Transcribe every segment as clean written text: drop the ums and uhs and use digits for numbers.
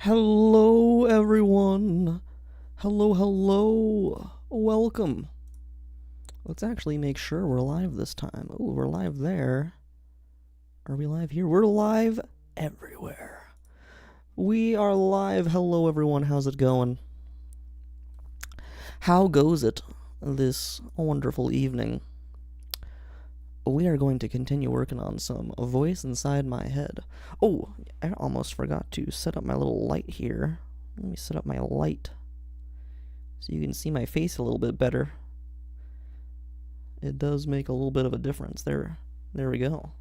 Hello, everyone. Hello. Welcome. Let's actually make sure we're live this time. Oh, we're live there. Are we live here? We're live everywhere. We are live. Hello, everyone. How's it going? How goes it this wonderful evening? We are going to continue working on some voice inside my head. Oh, I almost forgot to set up my little light here. Let me set up my light so you can see my face a little bit better. It does make a little bit of a difference. There we go.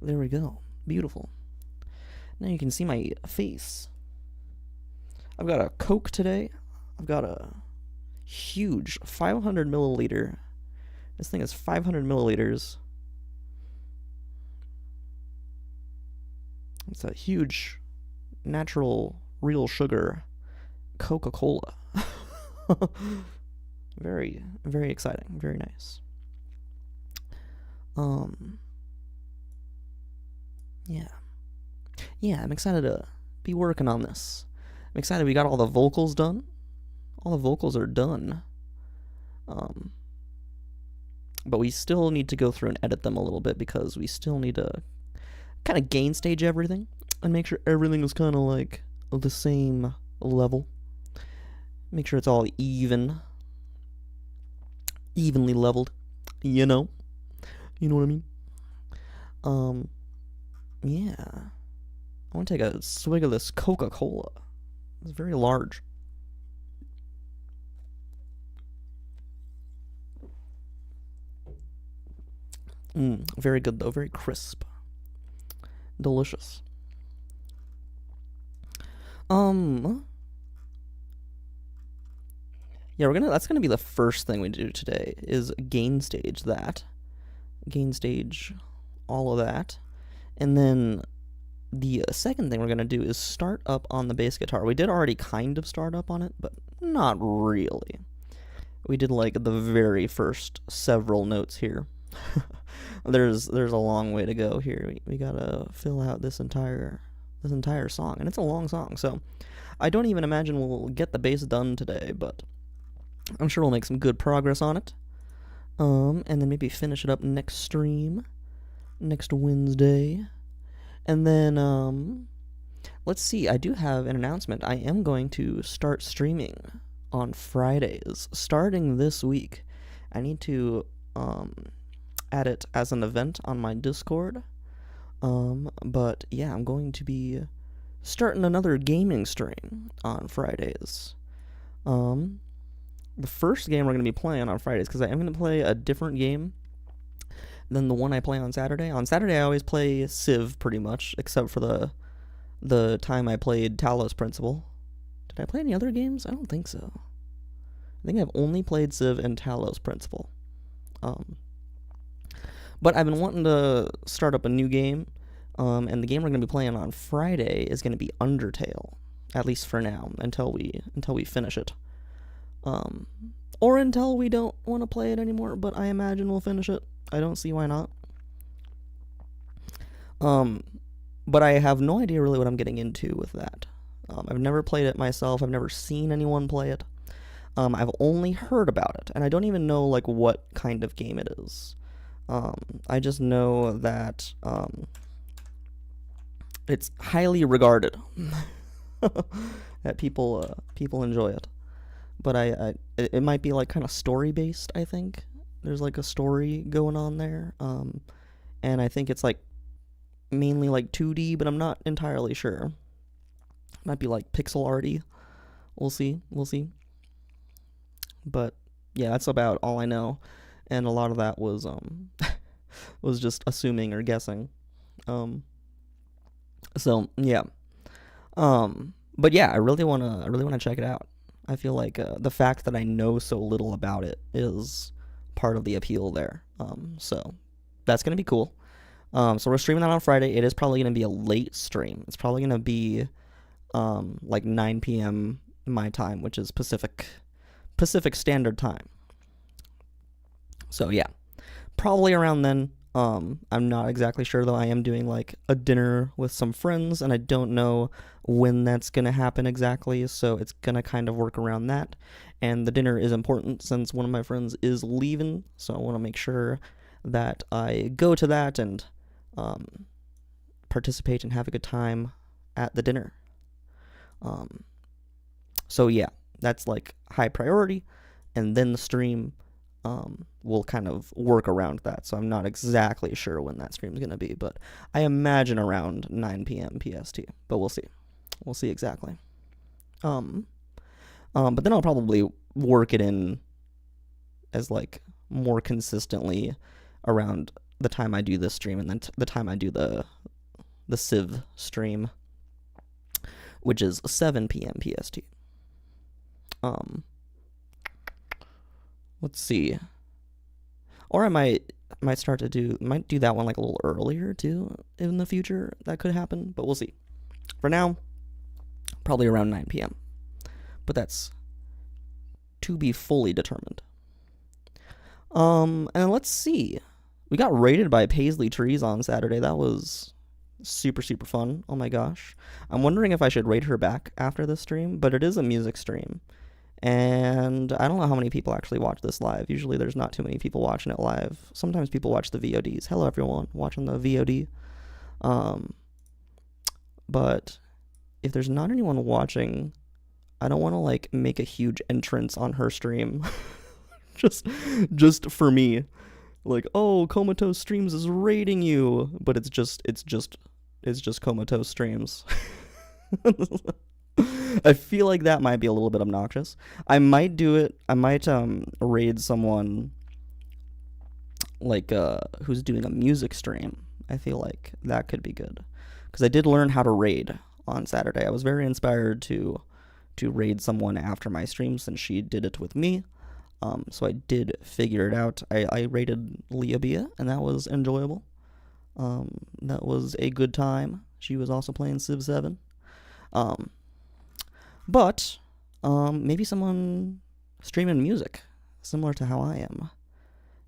There we go. Beautiful. Now you can see my face. I've got a Coke today. I've got a huge 500 milliliter. This thing is 500 milliliters. It's a huge natural real sugar Coca-Cola. Very, very exciting. Very nice. Yeah, I'm excited to be working on this. I'm excited we got all the vocals done. All the vocals are done. But we still need to go through and edit them a little bit because we still need to kind of gain stage everything and make sure everything is kind of like the same level. Make sure it's all evenly leveled. You know what I mean? Yeah. I want to take a swig of this Coca-Cola. It's very large. Very good though, very crisp. Delicious. Yeah, that's gonna be the first thing we do today is gain stage all of that. And then the second thing we're gonna do is start up on the bass guitar. We did already kind of start up on it, but not really. We did like the very first several notes here. There's a long way to go here. We gotta fill out this entire song, and it's a long song, so I don't even imagine we'll get the bass done today, but I'm sure we'll make some good progress on it. And then maybe finish it up next stream, next Wednesday, and then let's see. I do have an announcement. I am going to start streaming on Fridays starting this week. I need to add it as an event on my Discord. But yeah, I'm going to be starting another gaming stream on Fridays. The first game we're going to be playing on Fridays, because I am going to play a different game than the one I play on Saturday. On Saturday, I always play Civ pretty much, except for the time I played Talos Principle. Did I play any other games? I don't think so. I think I've only played Civ and Talos Principle. But I've been wanting to start up a new game, and the game we're going to be playing on Friday is going to be Undertale, at least for now, until we finish it. Or until we don't want to play it anymore, but I imagine we'll finish it. I don't see why not. But I have no idea really what I'm getting into with that. I've never played it myself. I've never seen anyone play it. I've only heard about it, and I don't even know like what kind of game it is. I just know that it's highly regarded. That people enjoy it. But it might be like kind of story based, I think. There's like a story going on there. And I think it's like mainly like 2D, but I'm not entirely sure. Might be like pixel arty. We'll see. But yeah, that's about all I know. And a lot of that was was just assuming or guessing. So yeah. But yeah, I really wanna check it out. I feel like the fact that I know so little about it is part of the appeal there. So that's gonna be cool. So we're streaming that on Friday. It is probably gonna be a late stream. It's probably gonna be like 9 p.m. my time, which is Pacific Standard Time. So yeah, probably around then. I'm not exactly sure though. I am doing like a dinner with some friends, and I don't know when that's gonna happen exactly, so it's gonna kind of work around that. And the dinner is important since one of my friends is leaving, so I want to make sure that I go to that and um, participate and have a good time at the dinner. Um, so yeah, that's like high priority, and then the stream will kind of work around that. So I'm not exactly sure when that stream's gonna be, but I imagine around 9 p.m. PST. But we'll see. We'll see exactly. Um, but then I'll probably work it in as like more consistently around the time I do this stream and then the time I do the Civ stream, which is 7 p.m. PST. Um, let's see. Or I might start to do that one like a little earlier too in the future. That could happen, but we'll see. For now, probably around 9 p.m. But that's to be fully determined. And let's see. We got raided by Paisley Trees on Saturday. That was super, super fun. Oh my gosh. I'm wondering if I should raid her back after this stream, but it is a music stream. And I don't know how many people actually watch this live. Usually there's not too many people watching it live. Sometimes people watch the VODs. Hello, everyone watching the VOD. But if there's not anyone watching, I don't want to like make a huge entrance on her stream. just for me. Like, oh, Comatose Streams is raiding you, but it's just Comatose Streams. I feel like that might be a little bit obnoxious. I might do it. I might raid someone like who's doing a music stream. I feel like that could be good because I did learn how to raid on Saturday. I was very inspired to raid someone after my stream since she did it with me. So I did figure it out. I raided Leobia, and that was enjoyable. That was a good time. She was also playing Civ 7. But maybe someone streaming music, similar to how I am.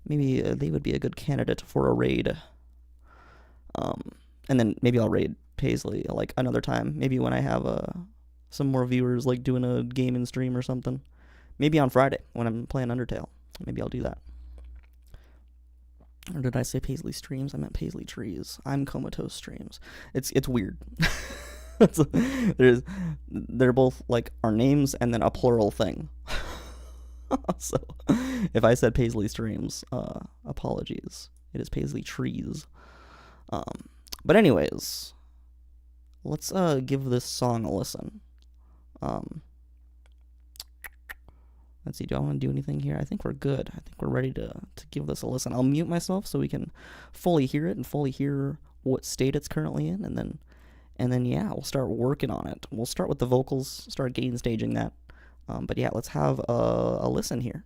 Maybe they would be a good candidate for a raid. And then maybe I'll raid Paisley like another time. Maybe when I have some more viewers, like doing a gaming stream or something. Maybe on Friday when I'm playing Undertale. Maybe I'll do that. Or did I say Paisley Streams? I meant Paisley Trees. I'm Comatose Streams. It's weird. They're both like our names and then a plural thing. So if I said Paisley Streams, apologies. It is Paisley Trees. But anyways, let's give this song a listen. Let's see, do I want to do anything here? I think we're good. I think we're ready to give this a listen. I'll mute myself so we can fully hear it and fully hear what state it's currently in, and then yeah, we'll start working on it. We'll start with the vocals, start gain staging that. But yeah, let's have a listen here.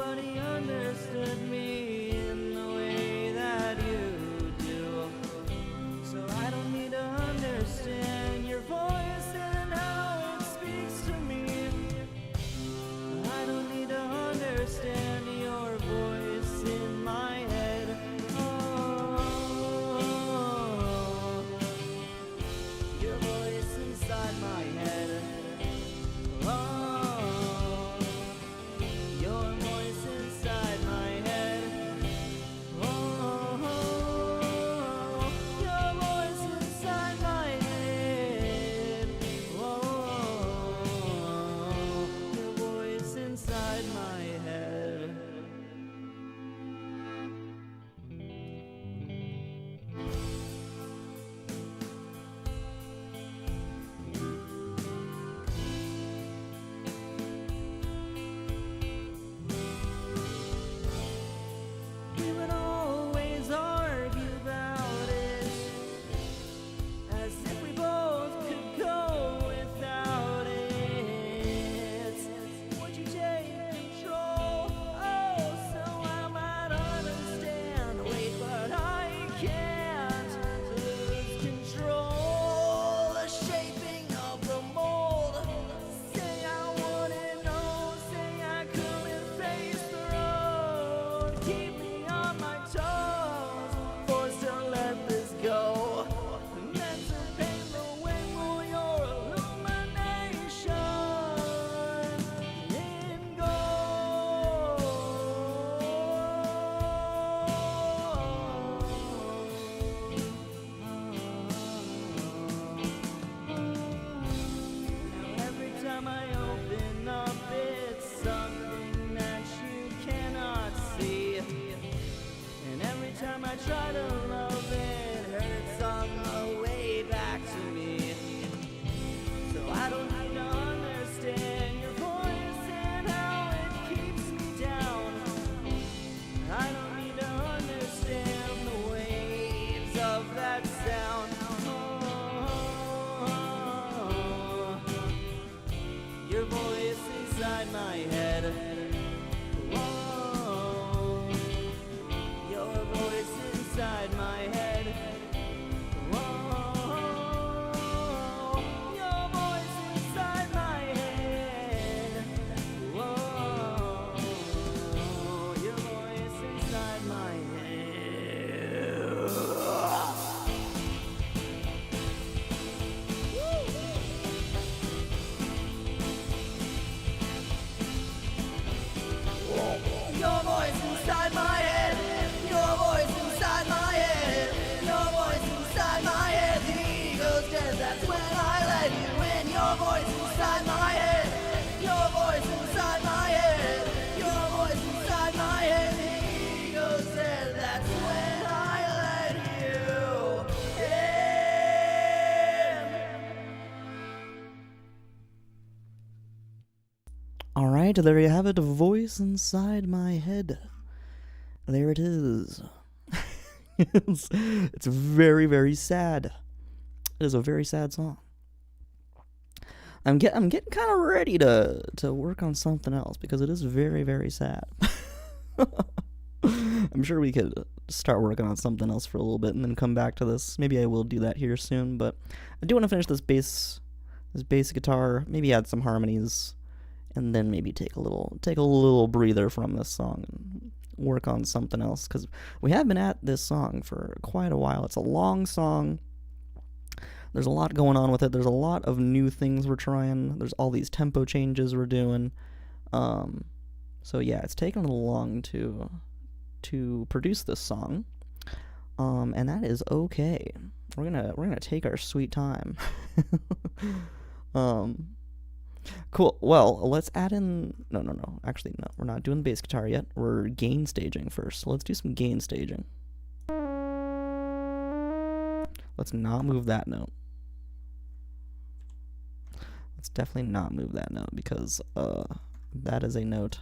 nobody understood me in the way that you do. So I don't need to understand your voice and how it speaks to me. I don't need to understand your voice in my head. Oh, your voice inside my head. Oh, your voice inside my head. Oh, your voice inside my head. Oh, your voice inside my head. We would always argue about it, as if we both could go without it. Would you take control? Oh, so I might understand. Wait, but I can't lose control. The shaping of the mold. Say I wouldn't know. Say I couldn't face the road. Keep me on my toes, forced to let this go. Meant to paint the way for your illumination in gold. Now every time I open up, it's something that you cannot see. And every time I try to love, it hurts on the way back to me. So I don't need to understand your voice and how it keeps me down. I don't need to understand the waves of that sound. Oh, your voice inside my head. Whoa, your voice inside my head. Whoa, your voice inside my head. Whoa, your voice inside my head. Your voice inside my head. Your voice inside my head. Your voice inside my head. The ego's dead. That's when I let you in. Your voice inside my head. Your voice inside my head. Your voice inside my head. The ego's dead. That's when I let you in. All right, there you have it. A voice inside my head. There it is. it's very, very sad. It is a very sad song. I'm getting kind of ready to work on something else because it is very, very sad. I'm sure we could start working on something else for a little bit and then come back to this. Maybe I will do that here soon, but I do want to finish this bass guitar, maybe add some harmonies, and then maybe take a little breather from this song and work on something else, because we have been at this song for quite a while. It's a long song. There's a lot going on with it. There's a lot of new things we're trying. There's all these tempo changes we're doing. So yeah, it's taken a little long to produce this song. And that is okay. We're gonna take our sweet time. Cool. Well, let's add in... No. Actually, no. We're not doing the bass guitar yet. We're gain staging first. So let's do some gain staging. Let's not move that note. Let's definitely not move that note, because that is a note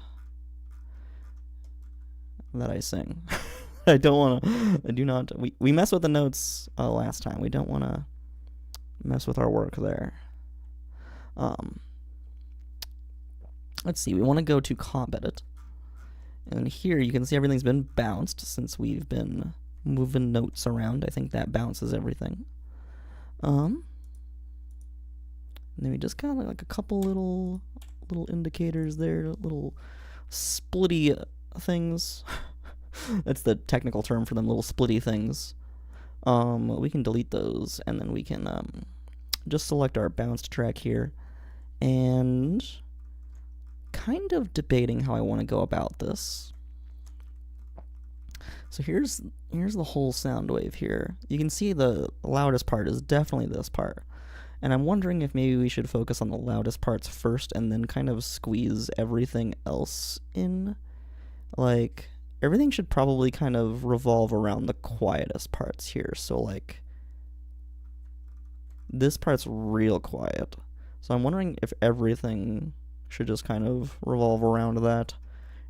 that I sing. I do not... We messed with the notes last time. We don't want to mess with our work there. Let's see, we want to go to comp edit, And here you can see everything's been bounced since we've been moving notes around. I think that bounces everything. And then we just got like a couple little indicators there, little splitty things. That's the technical term for them, little splitty things. We can delete those, and then we can just select our bounced track here, and kind of debating how I want to go about this. So here's the whole sound wave here. You can see the loudest part is definitely this part. And I'm wondering if maybe we should focus on the loudest parts first and then kind of squeeze everything else in. Like, everything should probably kind of revolve around the quietest parts here. So, like, this part's real quiet. So I'm wondering if everything should just kind of revolve around that.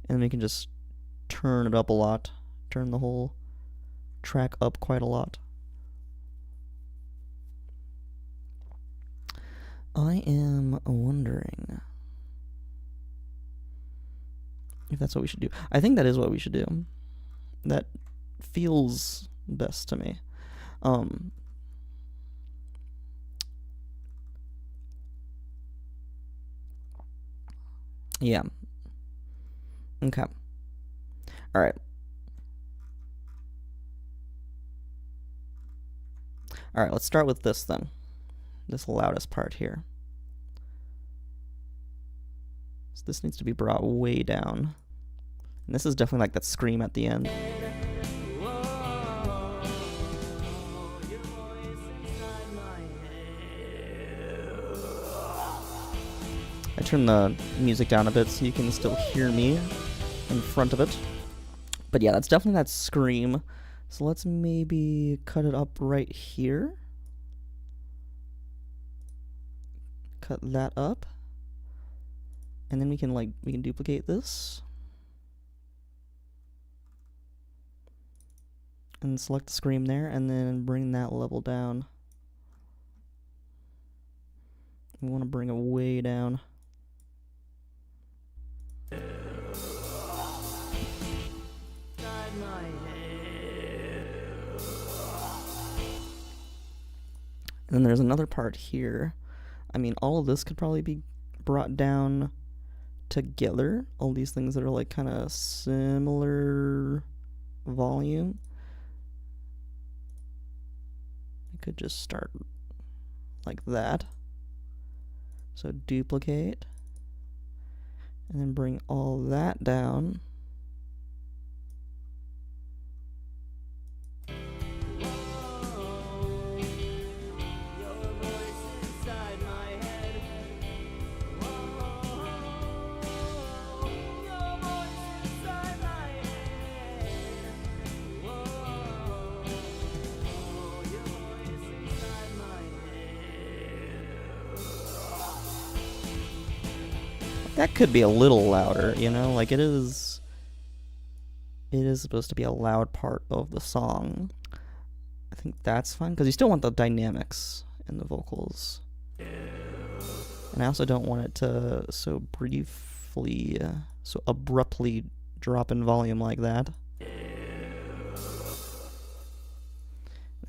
And we can just turn it up a lot. Turn the whole track up quite a lot. I am wondering if that's what we should do. I think that is what we should do. That feels best to me. Yeah. Okay. All right. All right, let's start with this then. This loudest part here. So this needs to be brought way down. And this is definitely like that scream at the end. I turn the music down a bit so you can still hear me in front of it. But yeah, that's definitely that scream. So let's maybe cut it up right here. Cut that up. And then we can duplicate this. And select the scream there, and then bring that level down. We want to bring it way down. And then there's another part here. I mean, all of this could probably be brought down together. All these things that are like kind of similar volume. I could just start like that. So duplicate. And then bring all that down. That could be a little louder, you know, like it is supposed to be a loud part of the song. I think that's fine, because you still want the dynamics in the vocals. And I also don't want it to so briefly, so abruptly drop in volume like that. And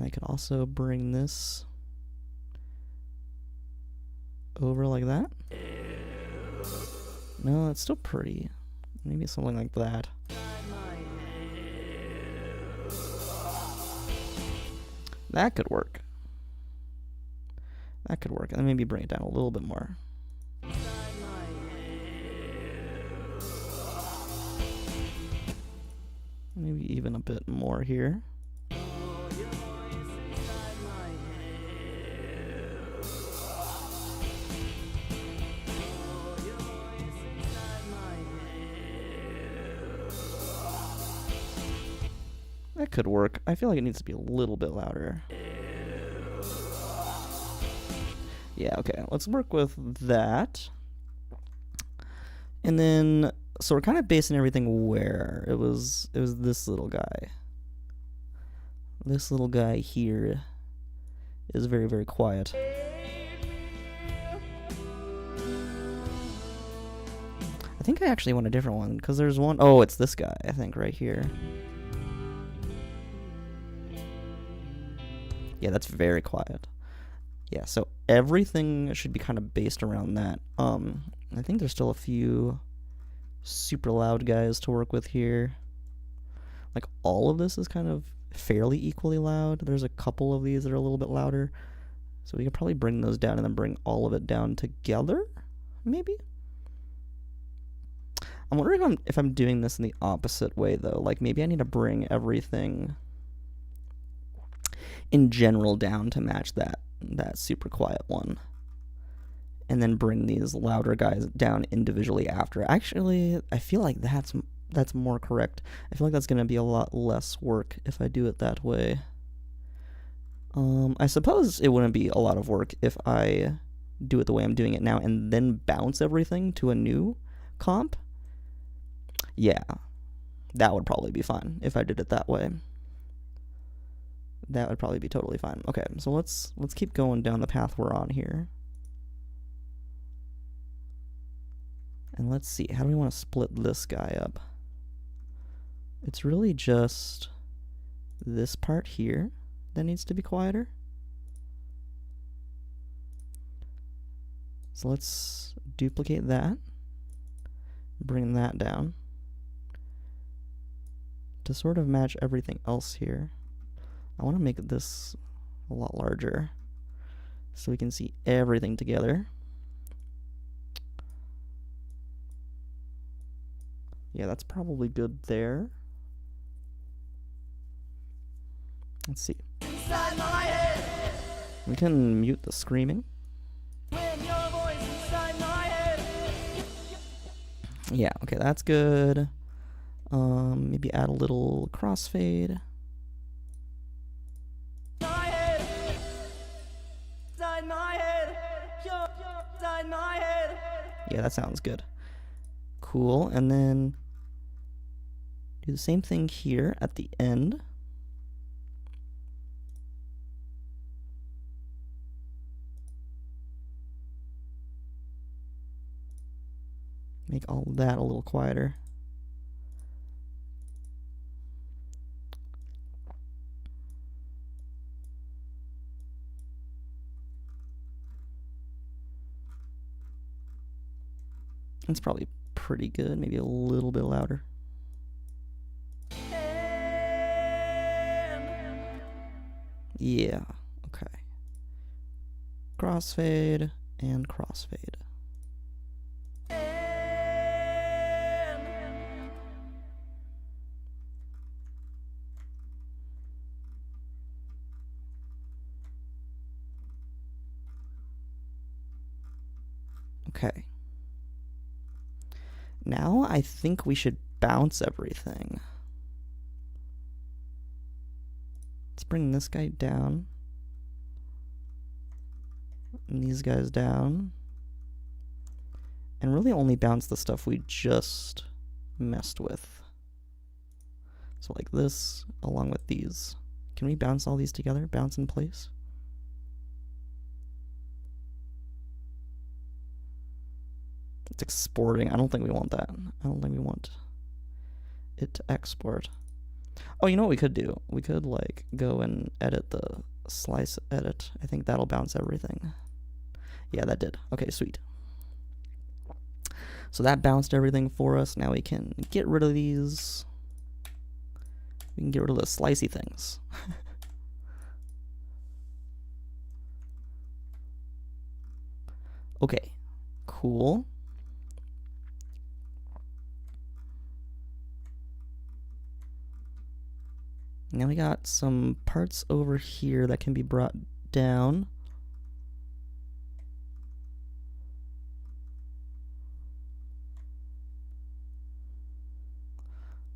I can also bring this over like that. No, it's still pretty. Maybe something like that. That could work. That could work. And then maybe bring it down a little bit more. Maybe even a bit more here. That could work. I feel like it needs to be a little bit louder. Yeah, okay. Let's work with that. And then, so we're kind of basing everything where? It was this little guy. This little guy here is very, very quiet. I think I actually want a different one, because there's one... Oh, it's this guy, I think, right here. Yeah, that's very quiet. Yeah, so everything should be kind of based around that. I think there's still a few super loud guys to work with here. Like, all of this is kind of fairly equally loud. There's a couple of these that are a little bit louder. So we could probably bring those down and then bring all of it down together, maybe? I'm wondering if I'm doing this in the opposite way, though. Like, maybe I need to bring everything in general down to match that super quiet one. And then bring these louder guys down individually after. Actually, I feel like that's more correct. I feel like that's going to be a lot less work if I do it that way. I suppose it wouldn't be a lot of work if I do it the way I'm doing it now and then bounce everything to a new comp. Yeah, that would probably be fine if I did it that way. That would probably be totally fine. Okay, so let's keep going down the path we're on here. And let's see, how do we want to split this guy up? It's really just this part here that needs to be quieter. So let's duplicate that, bring that down to sort of match everything else here. I want to make this a lot larger so we can see everything together. Yeah, that's probably good there. Let's see. We can mute the screaming. Yeah, okay, that's good. Maybe add a little crossfade. Yeah, that sounds good. Cool, and then do the same thing here at the end. Make all of that a little quieter. That's probably pretty good, maybe a little bit louder. Yeah, okay. Crossfade and crossfade. Okay. Now I think we should bounce everything. Let's bring this guy down. And these guys down. And really only bounce the stuff we just messed with. So like this, along with these. Can we bounce all these together? Bounce in place? It's exporting. I don't think we want that. I don't think we want it to export. Oh, you know what we could do? We could like go and edit the slice edit. I think that'll bounce everything. Yeah, that did. Okay, sweet. So that bounced everything for us. Now we can get rid of these. We can get rid of the slicey things. Okay, cool. Now we got some parts over here that can be brought down.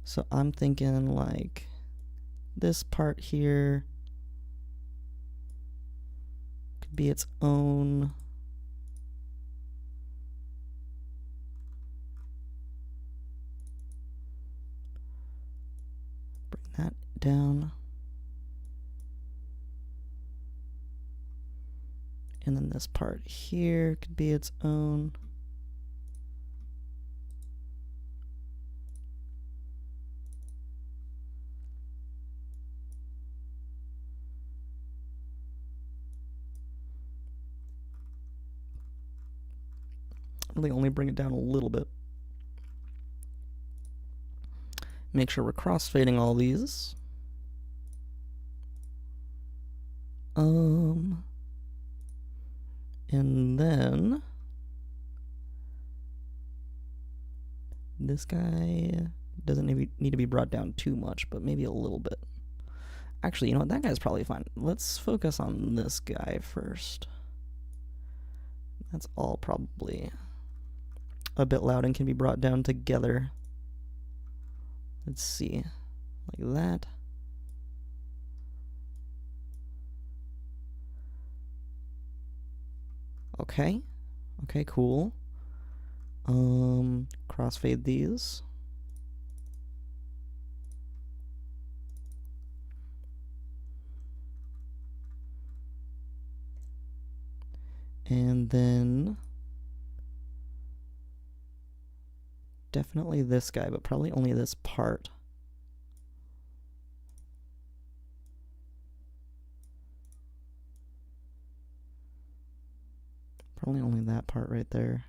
So I'm thinking like this part here could be its own. Bring that down. And then this part here could be its own. really only bring it down a little bit. Make sure we're crossfading all these. And then this guy doesn't need to be brought down too much, but maybe a little bit. Actually, you know what? That guy's probably fine. Let's focus on this guy first. That's all probably a bit loud and can be brought down together. Let's see. Like that. Okay. Okay, cool. Crossfade these. And then definitely this guy, but probably only this part. Probably only that part right there.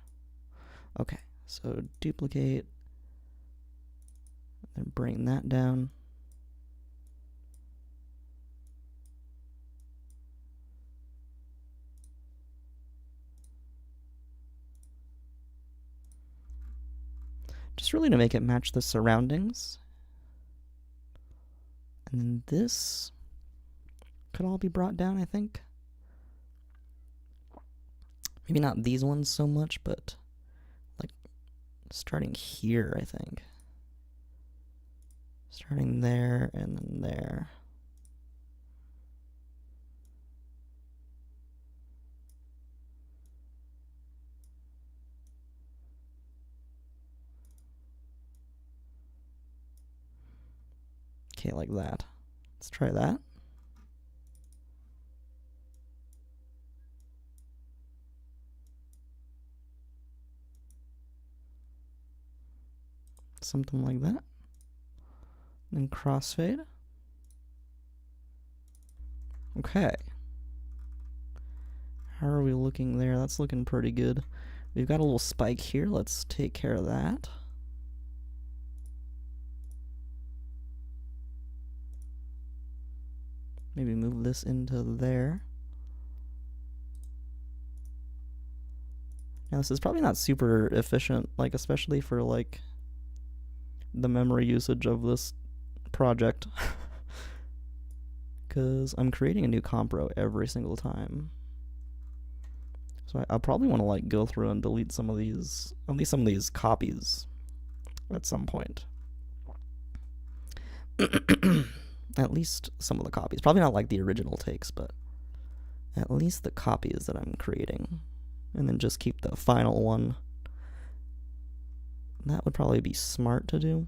Okay, so duplicate, and bring that down. Just really to make it match the surroundings. And then this could all be brought down, I think. Maybe not these ones so much, but like starting here, I think. Starting there and then there. Okay, like that. Let's try that. Something like that. Then crossfade. Okay. How are we looking there? That's looking pretty good. We've got a little spike here. Let's take care of that. Maybe move this into there. Now this is probably not super efficient, like especially for like the memory usage of this project. Because I'm creating a new compro every single time. So I'll probably want to like go through and delete some of these, at least some of these copies at some point. At least some of the copies. Probably not like the original takes, but at least the copies that I'm creating. And then just keep the final one. That would probably be smart to do.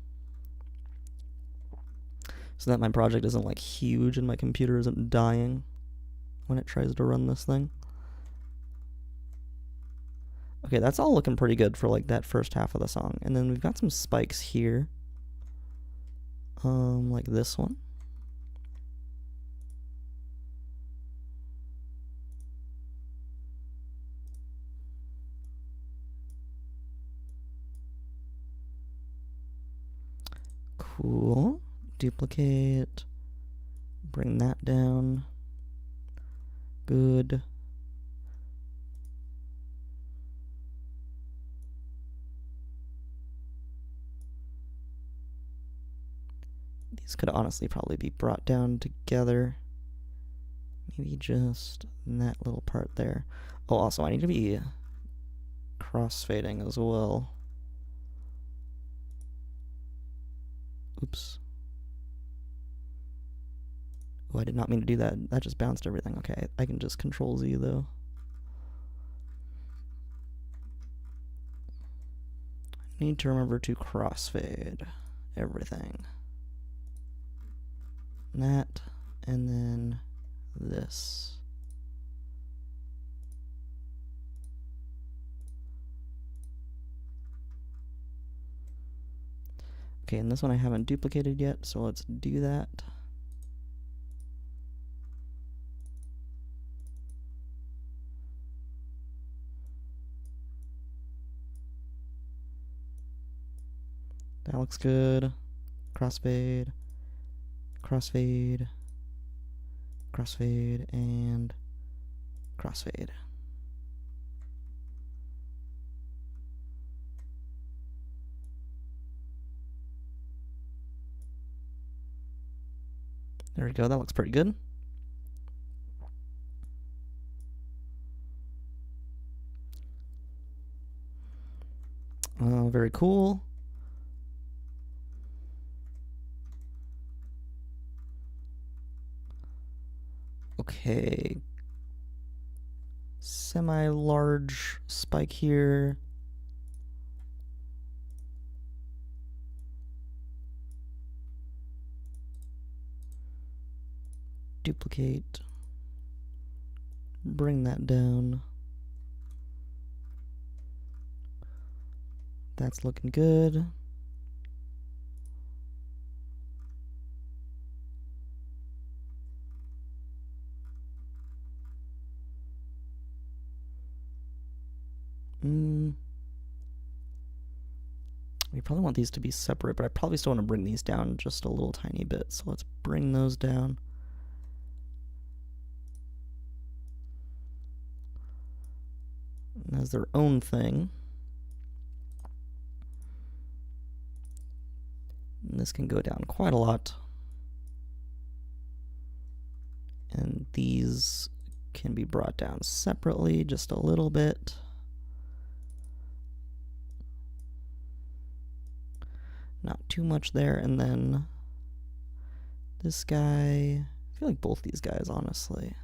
So that my project isn't like huge and my computer isn't dying when it tries to run this thing. Okay, that's all looking pretty good for like that first half of the song. And then we've got some spikes here. Like this one. Cool. Duplicate. Bring that down. Good. These could honestly probably be brought down together. Maybe just in that little part there. Oh, also I need to be crossfading as well. Oops. Oh, I did not mean to do that. That just bounced everything. Okay, I can just Control Z though. I need to remember to crossfade everything. That, and then this. Okay, and this one I haven't duplicated yet, so let's do that. That looks good. Crossfade, crossfade, crossfade, and crossfade. There we go, that looks pretty good. Very cool. Okay. Semi-large spike here. Duplicate. Bring that down. That's looking good. We probably want these to be separate, but I probably still want to bring these down just a little tiny bit. So let's bring those down. As their own thing. And this can go down quite a lot. And these can be brought down separately just a little bit. Not too much there. And then this guy, I feel like both these guys, honestly.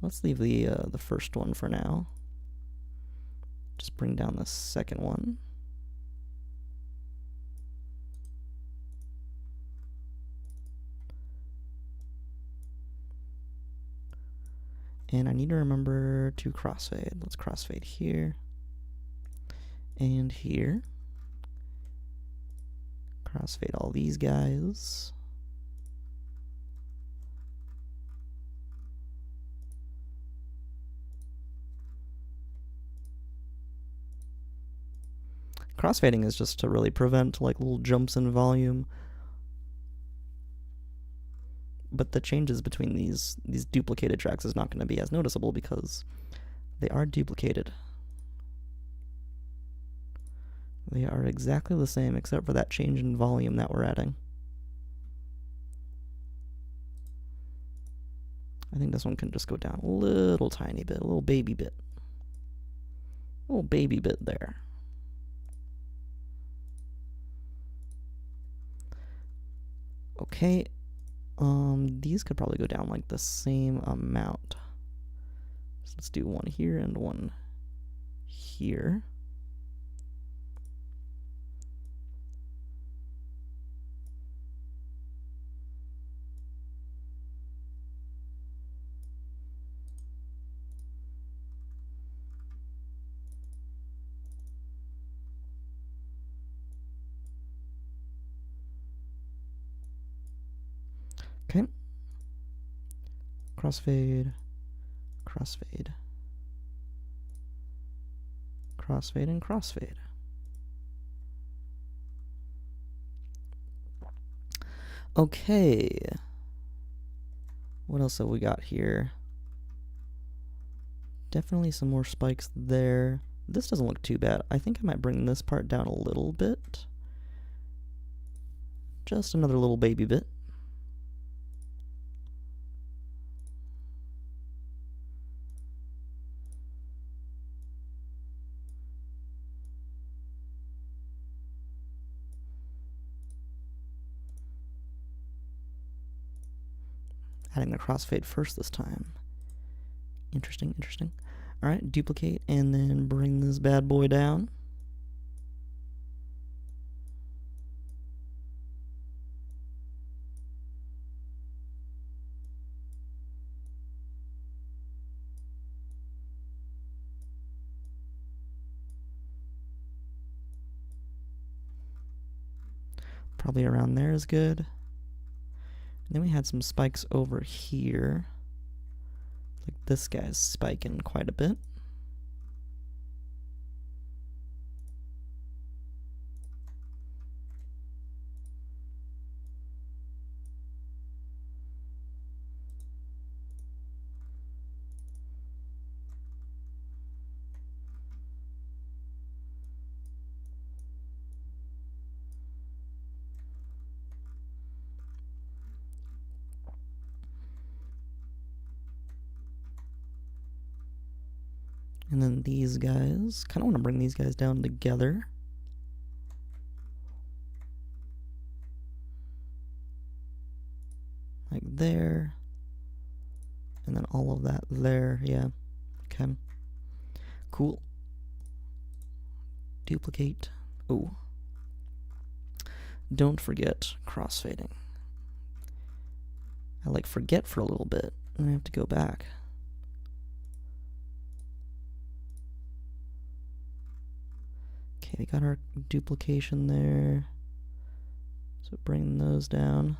Let's leave the first one for now. Just bring down the second one. And I need to remember to crossfade. Let's crossfade here and here. Crossfade all these guys. Crossfading is just to really prevent like little jumps in volume. But the changes between these duplicated tracks is not going to be as noticeable because they are duplicated. They are exactly the same except for that change in volume that we're adding. I think this one can just go down a little tiny bit, a little baby bit. A little baby bit there. Okay, these could probably go down like the same amount. So let's do one here and one here. Okay. Crossfade, crossfade, crossfade, and crossfade. Okay. What else have we got here? Definitely some more spikes there. This doesn't look too bad. I think I might bring this part down a little bit. Just another little baby bit. Adding the crossfade first this time. Interesting, interesting. Alright, duplicate and then bring this bad boy down. Probably around there is good. And then we had some spikes over here. Like this guy's spiking quite a bit. And then these guys, kind of want to bring these guys down together. Like there. And then all of that there, yeah. Okay. Cool. Duplicate. Oh. Don't forget crossfading. I like forget for a little bit, and I have to go back. Okay, we got our duplication there. So bring those down.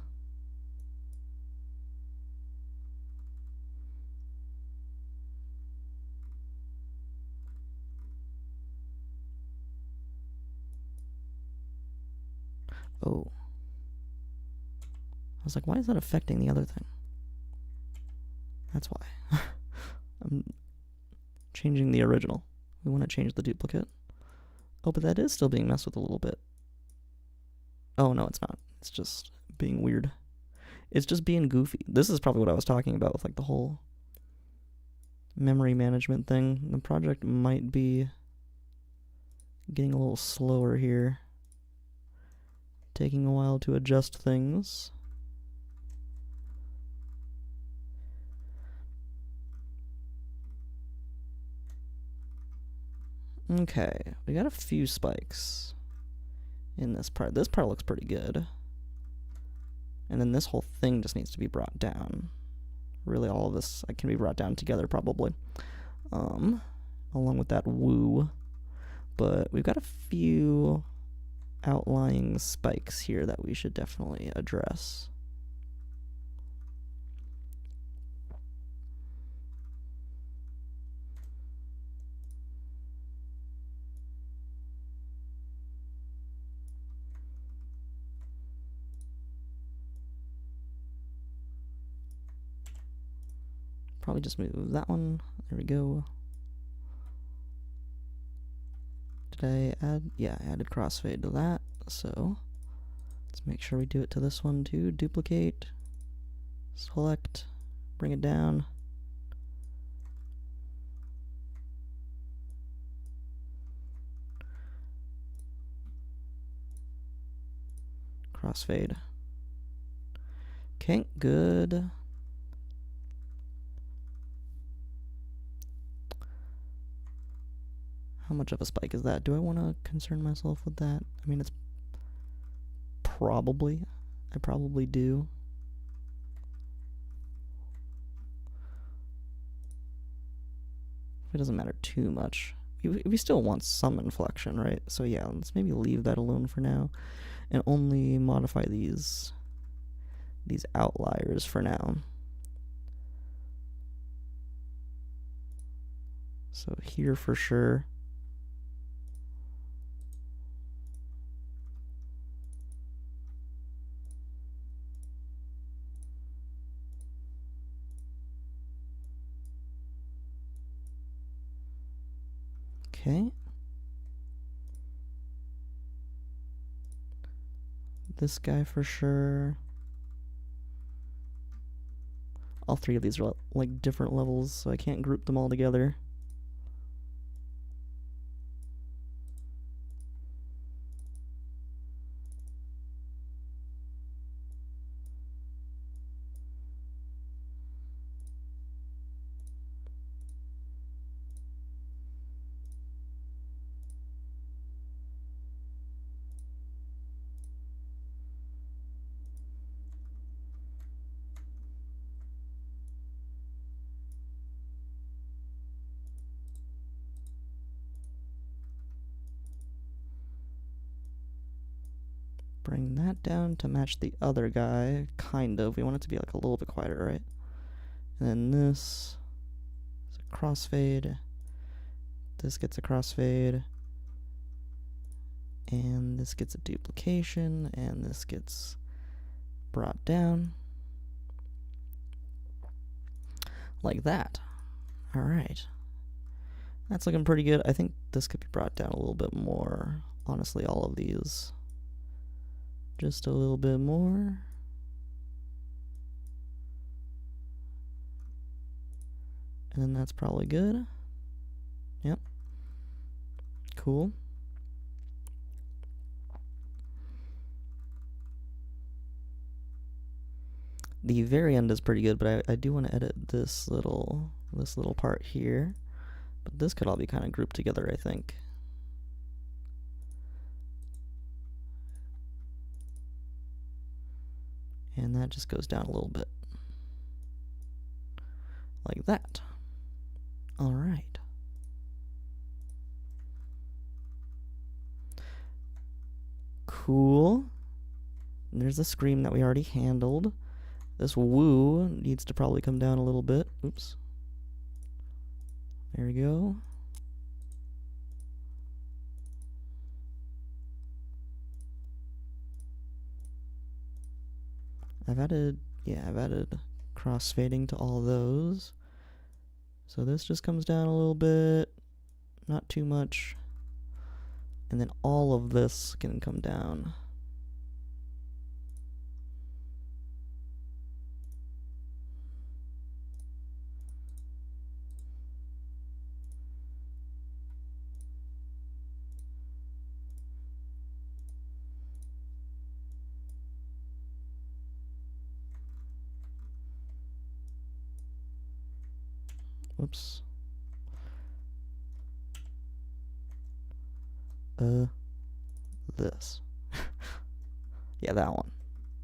Oh. I was like, why is that affecting the other thing? That's why. I'm changing the original. We want to change the duplicate. Oh, but that is still being messed with a little bit. Oh, no, it's not. It's just being weird. It's just being goofy. This is probably what I was talking about with like the whole memory management thing. The project might be getting a little slower here. Taking a while to adjust things. Okay, we got a few spikes in this part. This part looks pretty good. And then this whole thing just needs to be brought down. Really, all of this can be brought down together, probably. Along with that woo. But we've got a few outlying spikes here that we should definitely address. Probably just move that one. There we go. Did I add? Yeah, I added crossfade to that. So let's make sure we do it to this one too. Duplicate, select, bring it down. Crossfade. Okay, good. How much of a spike is that? Do I want to concern myself with that? I mean, it's probably. I probably do. It doesn't matter too much. We still want some inflection, right? So yeah, let's maybe leave that alone for now and only modify these outliers for now. So here for sure. Okay. This guy for sure. All three of these are like different levels, so I can't group them all together. Bring that down to match the other guy, kind of. We want it to be like a little bit quieter, right? And then this is a crossfade. This gets a crossfade. And this gets a duplication, and this gets brought down. Like that. Alright. That's looking pretty good. I think this could be brought down a little bit more. Honestly, all of these. Just a little bit more. And then that's probably good. Yep. Cool. The very end is pretty good, but I do want to edit this little part here. But this could all be kind of grouped together, I think. And that just goes down a little bit. Like that. All right. Cool. And there's the scream that we already handled. This woo needs to probably come down a little bit. Oops. There we go. I've added crossfading to all those. So this just comes down a little bit, not too much. And then all of this can come down. Oops. This. Yeah, that one.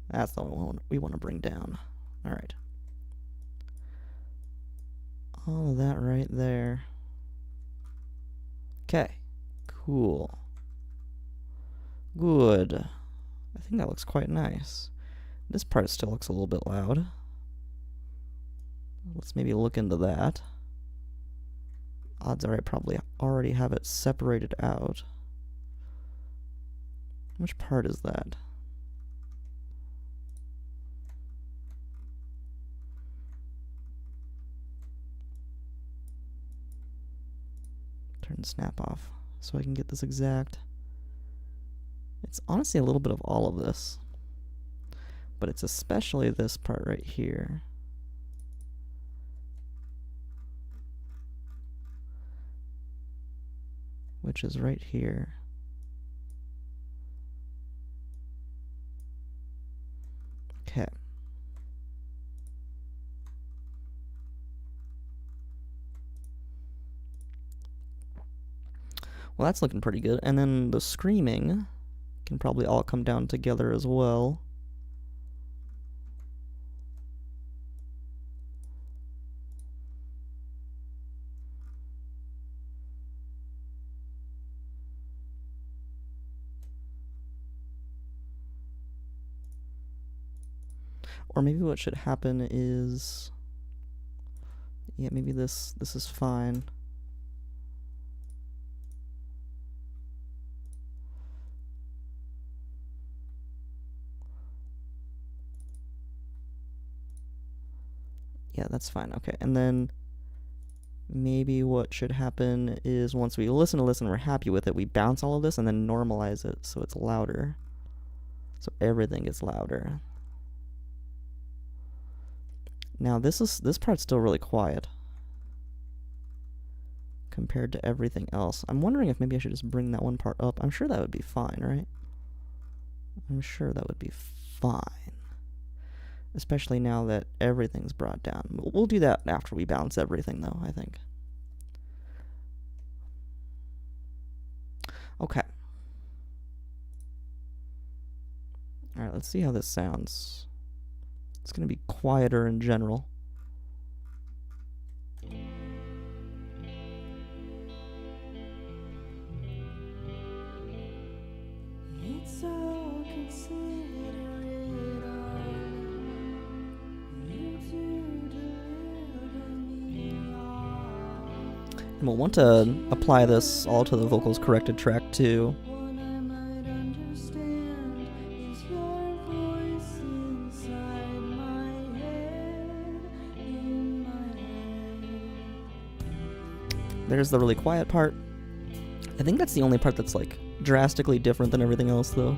That's the one we want to bring down. All right. All of that right there. Okay. Cool. Good. I think that looks quite nice. This part still looks a little bit loud. Let's maybe look into that. Odds are I probably already have it separated out. Which part is that? Turn snap off so I can get this exact. It's honestly a little bit of all of this, but it's especially this part right here. Which is right here. Okay. Well, that's looking pretty good. And then the screaming can probably all come down together as well. Or maybe what should happen is, yeah, maybe this is fine. Yeah, that's fine. Okay, and then maybe what should happen is once we listen, we're happy with it, we bounce all of this and then normalize it so it's louder. So everything gets louder. Now this part's still really quiet compared to everything else. I'm wondering if maybe I should just bring that one part up. I'm sure that would be fine, right? I'm sure that would be fine. Especially now that everything's brought down. We'll do that after we balance everything, though, I think. Okay. Alright, let's see how this sounds. It's going to be quieter in general. It's all considerate and we'll want to apply this all to the vocals corrected track too. There's the really quiet part. I think that's the only part that's like drastically different than everything else though.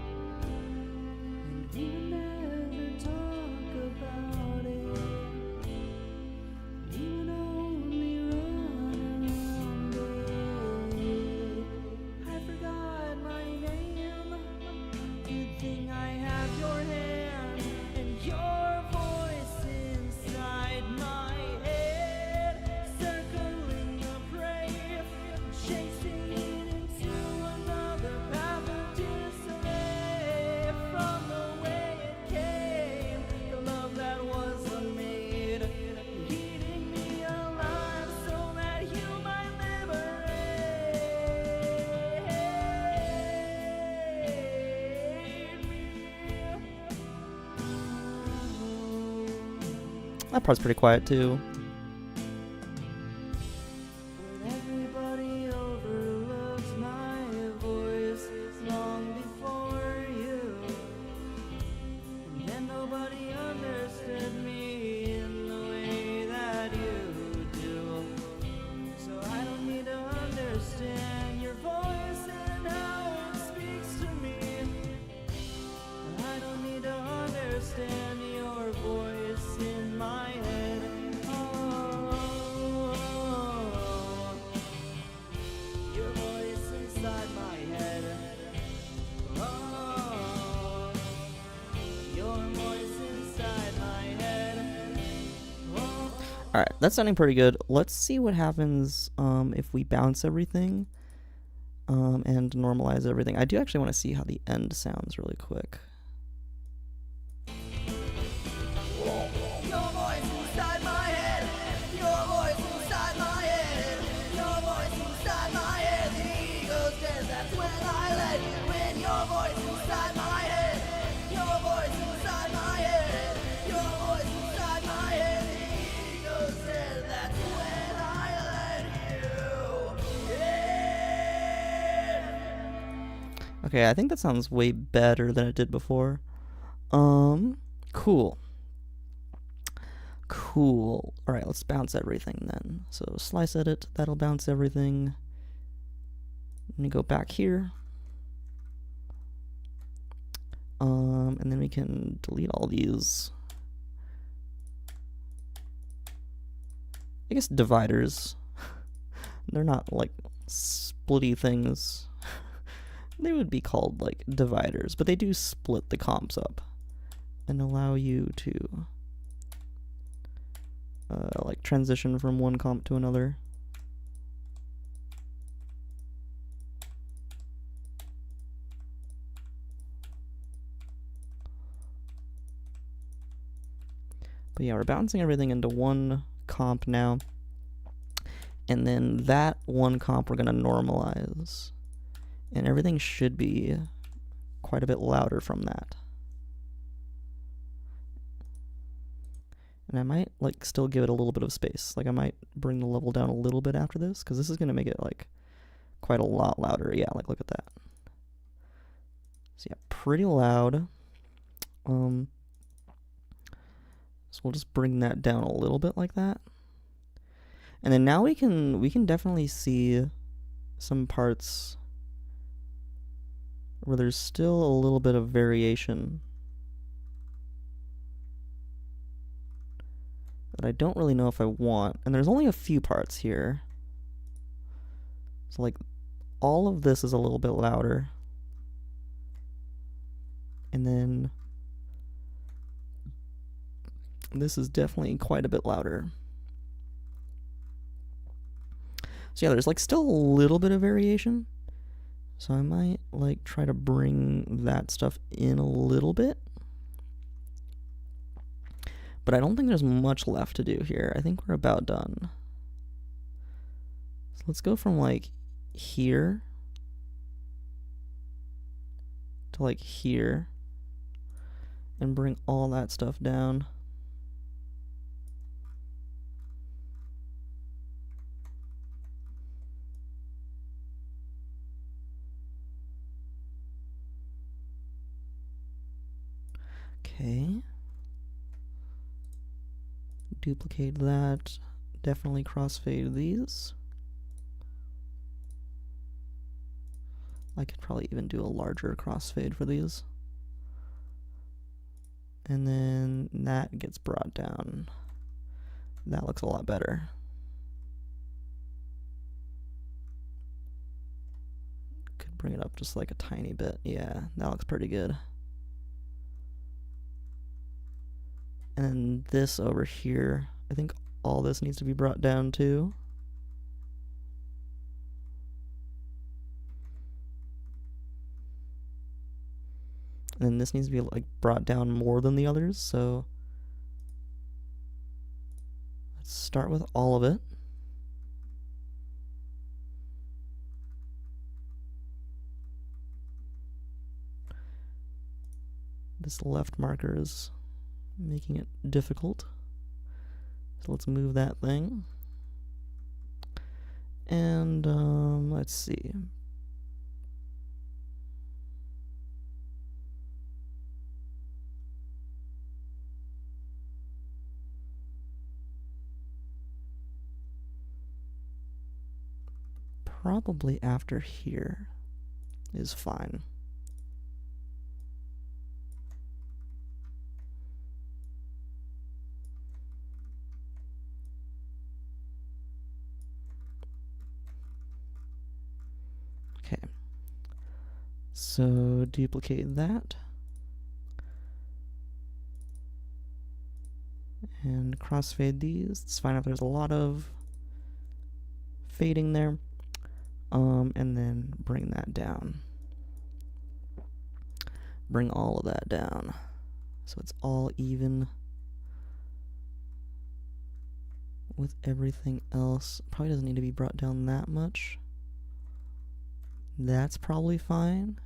That part's pretty quiet too. Alright, that's sounding pretty good. Let's see what happens if we bounce everything and normalize everything. I do actually want to see how the end sounds really quick. Okay, I think that sounds way better than it did before. Cool. Cool. Alright, let's bounce everything then. So slice edit, that'll bounce everything. Let me go back here. And then we can delete all these. I guess dividers. They're not like splitty things. They would be called like dividers, but they do split the comps up and allow you to like transition from one comp to another. But yeah, we're bouncing everything into one comp now, and then that one comp we're going to normalize. And everything should be quite a bit louder from that. And I might like still give it a little bit of space. Like I might bring the level down a little bit after this, because this is going to make it like quite a lot louder. Yeah, like look at that. So yeah, pretty loud. So we'll just bring that down a little bit like that. And then now we can definitely see some parts where there's still a little bit of variation that I don't really know if I want. And there's only a few parts here. So like all of this is a little bit louder. And then this is definitely quite a bit louder. So yeah, there's like still a little bit of variation. So I might like try to bring that stuff in a little bit. But I don't think there's much left to do here. I think we're about done. So let's go from like here to like here and bring all that stuff down. Okay. Duplicate that. Definitely crossfade these. I could probably even do a larger crossfade for these. And then that gets brought down. That looks a lot better. Could bring it up just like a tiny bit. Yeah, that looks pretty good. And then this over here, I think all this needs to be brought down too. And then this needs to be like brought down more than the others, so let's start with all of it. This left marker is making it difficult. So let's move that thing. And let's see. Probably after here is fine. Okay. So duplicate that. And crossfade these. It's fine if there's a lot of fading there. And then bring that down. Bring all of that down. So it's all even with everything else. Probably doesn't need to be brought down that much. That's probably fine.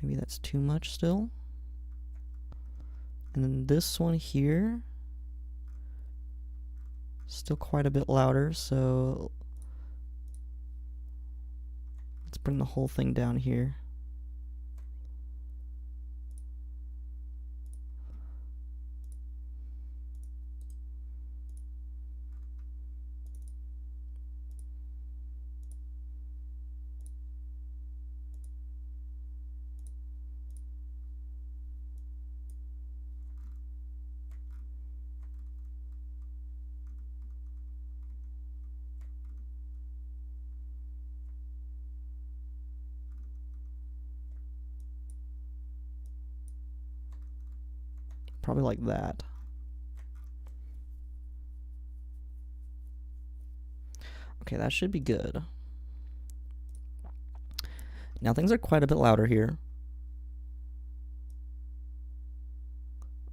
Maybe that's too much still. And then this one here, still quite a bit louder, so let's bring the whole thing down here. Probably like that. Okay, that should be good. Now things are quite a bit louder here.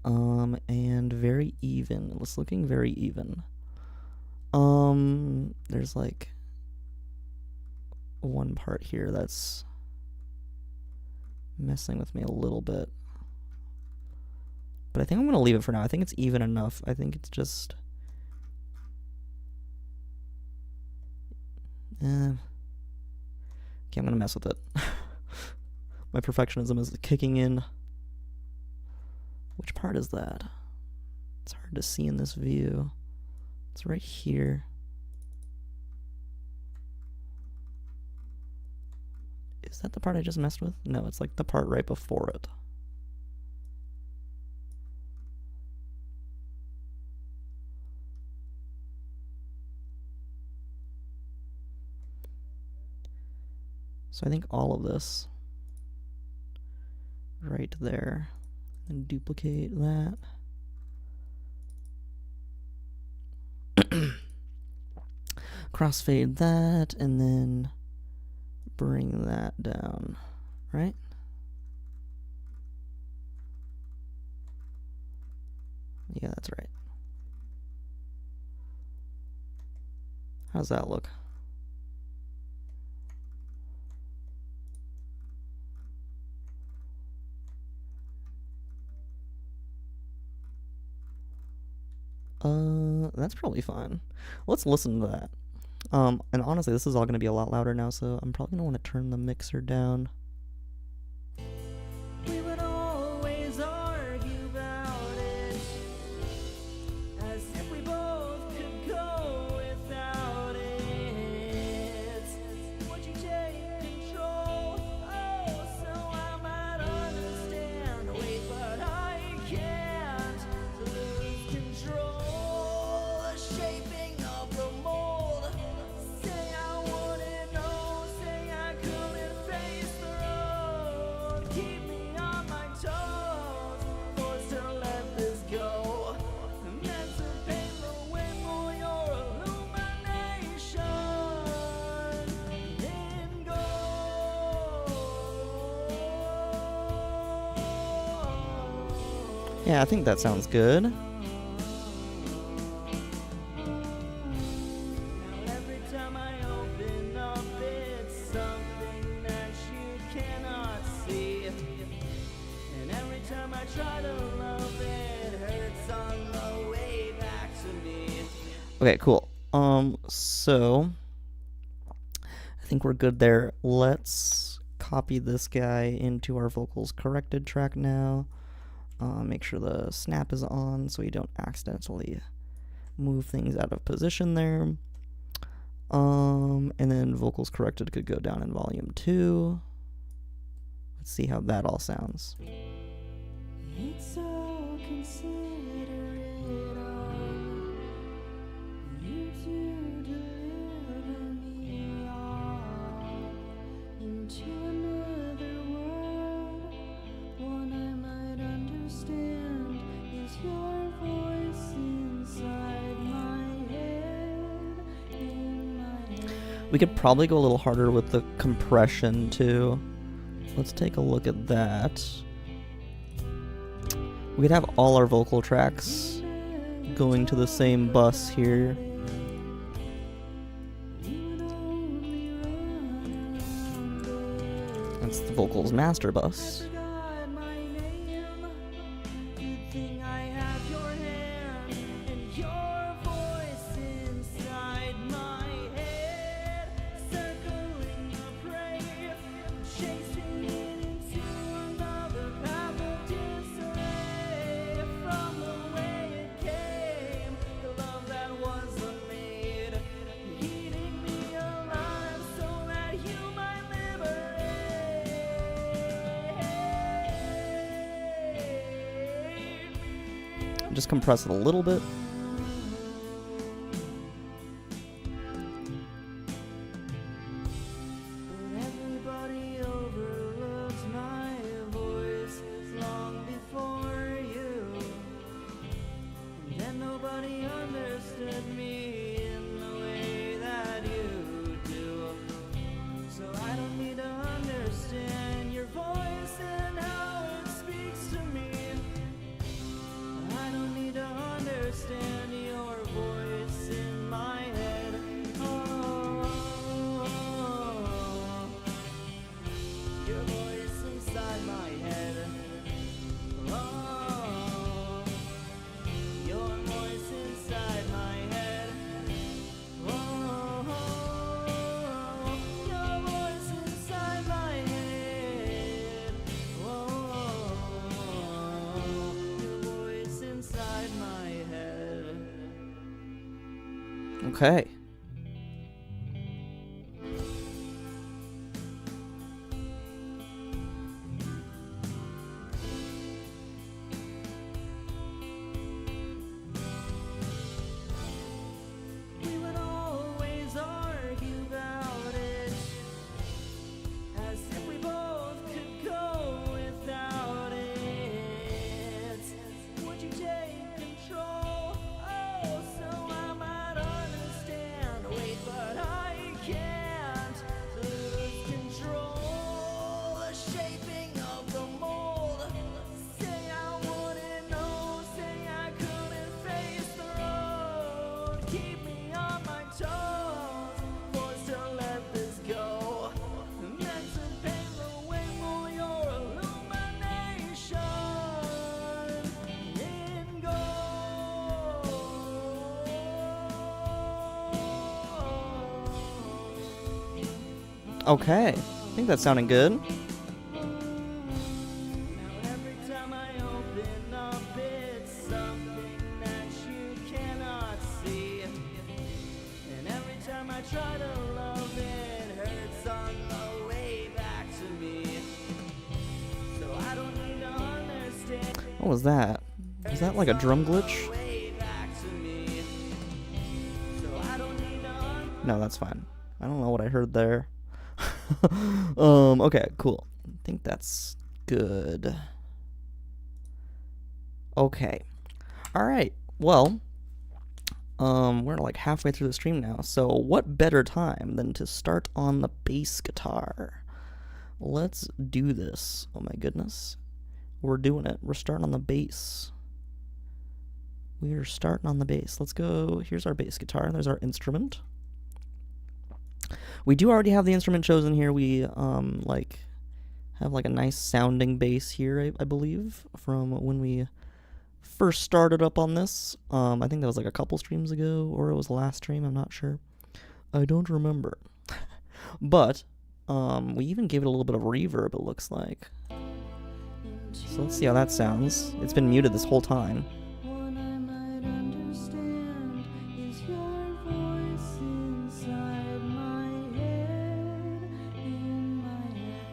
And very even. It's looking very even. There's like one part here that's messing with me a little bit. But I think I'm going to leave it for now. I think it's even enough. I think it's just... okay, I'm going to mess with it. My perfectionism is kicking in. Which part is that? It's hard to see in this view. It's right here. Is that the part I just messed with? No, it's like the part right before it. So I think all of this right there, and duplicate that. Crossfade that, and then bring that down, right? Yeah, that's right. How's that look? That's probably fine. Let's listen to that. And honestly, this is all going to be a lot louder now, so I'm probably going to want to turn the mixer down. We would always argue about it, as if we both could go without it. Would you take control? Oh, so I might understand. Wait, but I can't lose control. The shaping of the mold. Say I wouldn't know. Say I couldn't face the road. Keep me on my toes. Forced to let this go. Meant to pave the way for your illumination in gold. Yeah, I think that sounds good. Now every time I open up, it's something that you cannot see. And every time I try to love, it hurts hurts on the way back to me. Okay, cool. So I think we're good there. Let's copy this guy into our vocals corrected track now. Make sure the snap is on so you don't accidentally move things out of position there. And then vocals corrected could go down in volume 2. Let's see how that all sounds. It's so considerate of you to deliver me all into another world. One I might understand is your voice inside my head, in my head. We could probably go a little harder with the compression too. Let's take a look at that. We could have all our vocal tracks going to the same bus here. That's the vocals master bus. Just compress it a little bit. Everybody overlooks my voice long before you, and then nobody understood me in the way that you do. So I don't need to understand your voice and how it speaks to me. I don't need to understand your voice in my head. Oh, your voice inside my head. Oh, your voice inside my head. Oh, your voice inside my head. Oh, your voice inside my head. Okay. We would always argue about it, as if we both could go without it. Would you take control? Oh, so I might understand. Wait, but I can't lose control. The shaping of the mold. Say I wouldn't know. Say I couldn't face the road. Keep me on my toes. Forced to let this go. Meant to pave the way for your illumination in gold. Okay. I think that's sounding good. Now every time I open up, it's something that you cannot see. And every time I try to love, it hurts on the way back to me. So I don't need to understand. What was that? Was that like a drum glitch? Way back to me. So I don't need to No, that's fine. I don't know what I heard there. Okay, cool. I think that's good. Okay. All right. Well, we're like halfway through the stream now. So what better time than to start on the bass guitar? Let's do this. Oh my goodness. We're doing it. We're starting on the bass. We're starting on the bass. Let's go. Here's our bass guitar. There's our instrument. We do already have the instrument chosen here. We have like a nice sounding bass here, I believe, from when we first started up on this. I think that was like a couple streams ago, or it was last stream, I'm not sure. I don't remember. But we even gave it a little bit of reverb, it looks like. So let's see how that sounds. It's been muted this whole time. One I might understand is your voice inside my head, in my head.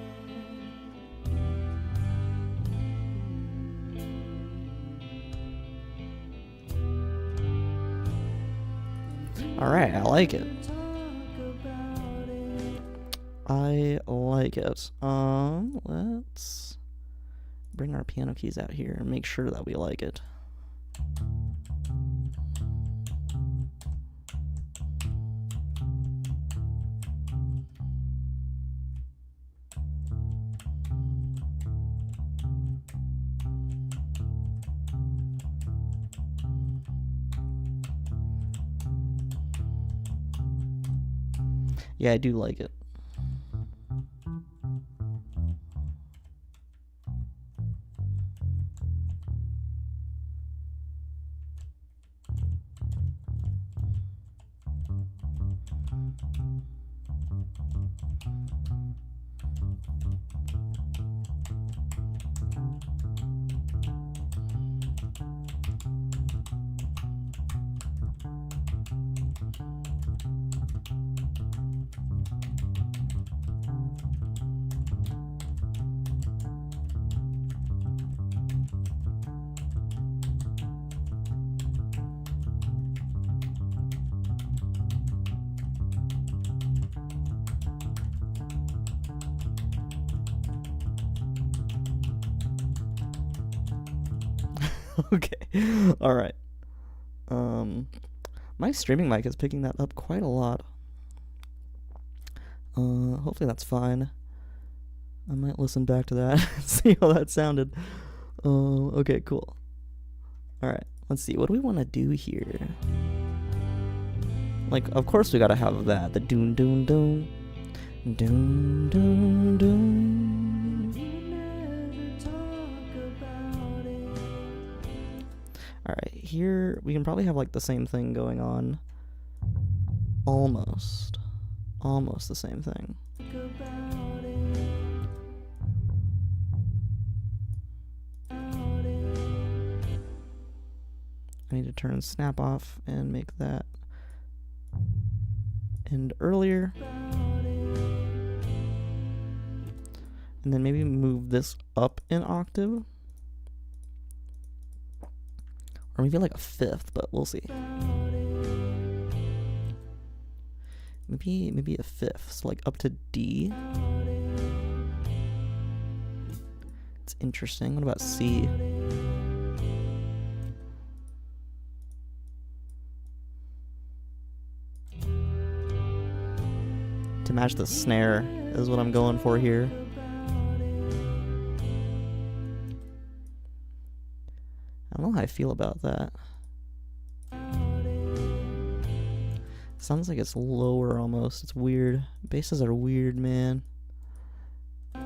Alright, I like it. Talk about it. I like it. Let's bring our piano keys out here and make sure that we like it. Yeah, I do like it. Okay. Alright. My streaming mic is picking that up quite a lot. Hopefully that's fine. I might listen back to that and see how that sounded. Okay, cool. Alright, let's see. What do we want to do here? Like, of course we gotta have that. The doon doon doon. Doon doon doon. Never talk about it. Alright, here we can probably have like the same thing going on. Almost the same thing. About it. I need to turn snap off and make that end earlier. And then maybe move this up an octave. Or maybe like a fifth, but we'll see. Maybe a fifth, so like up to D. It's interesting. What about C? To match the snare is what I'm going for here. I don't know how I feel about that. Sounds like it's lower almost. It's weird. Basses are weird, man. I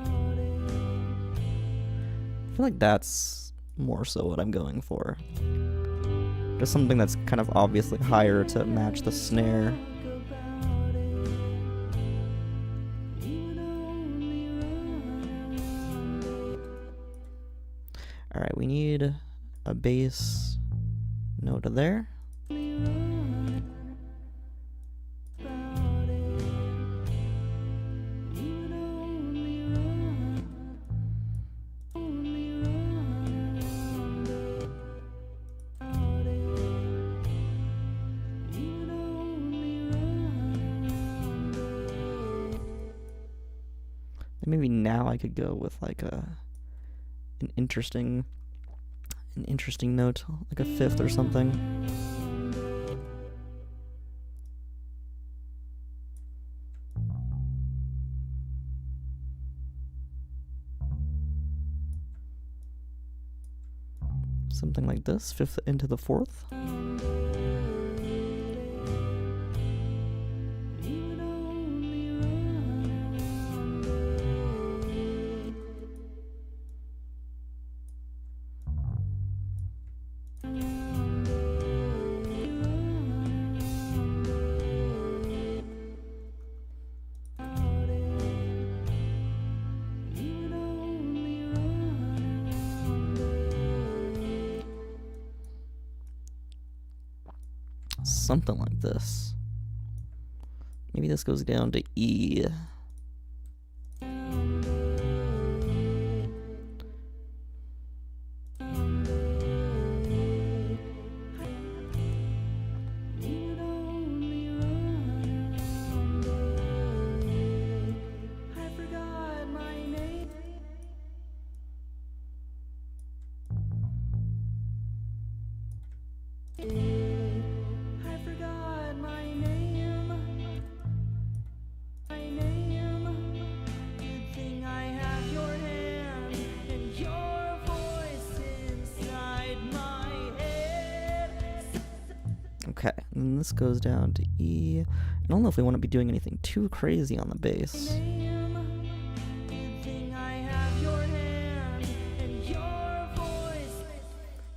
feel like that's more so what I'm going for. Just something that's kind of obviously higher to match the snare. Alright, we need a bass note there. And maybe now I could go with like an interesting note, like a fifth or something. Something like this, fifth into the fourth. Something like this. Maybe this goes down to E. Okay, and this goes down to E. I don't know if we want to be doing anything too crazy on the bass.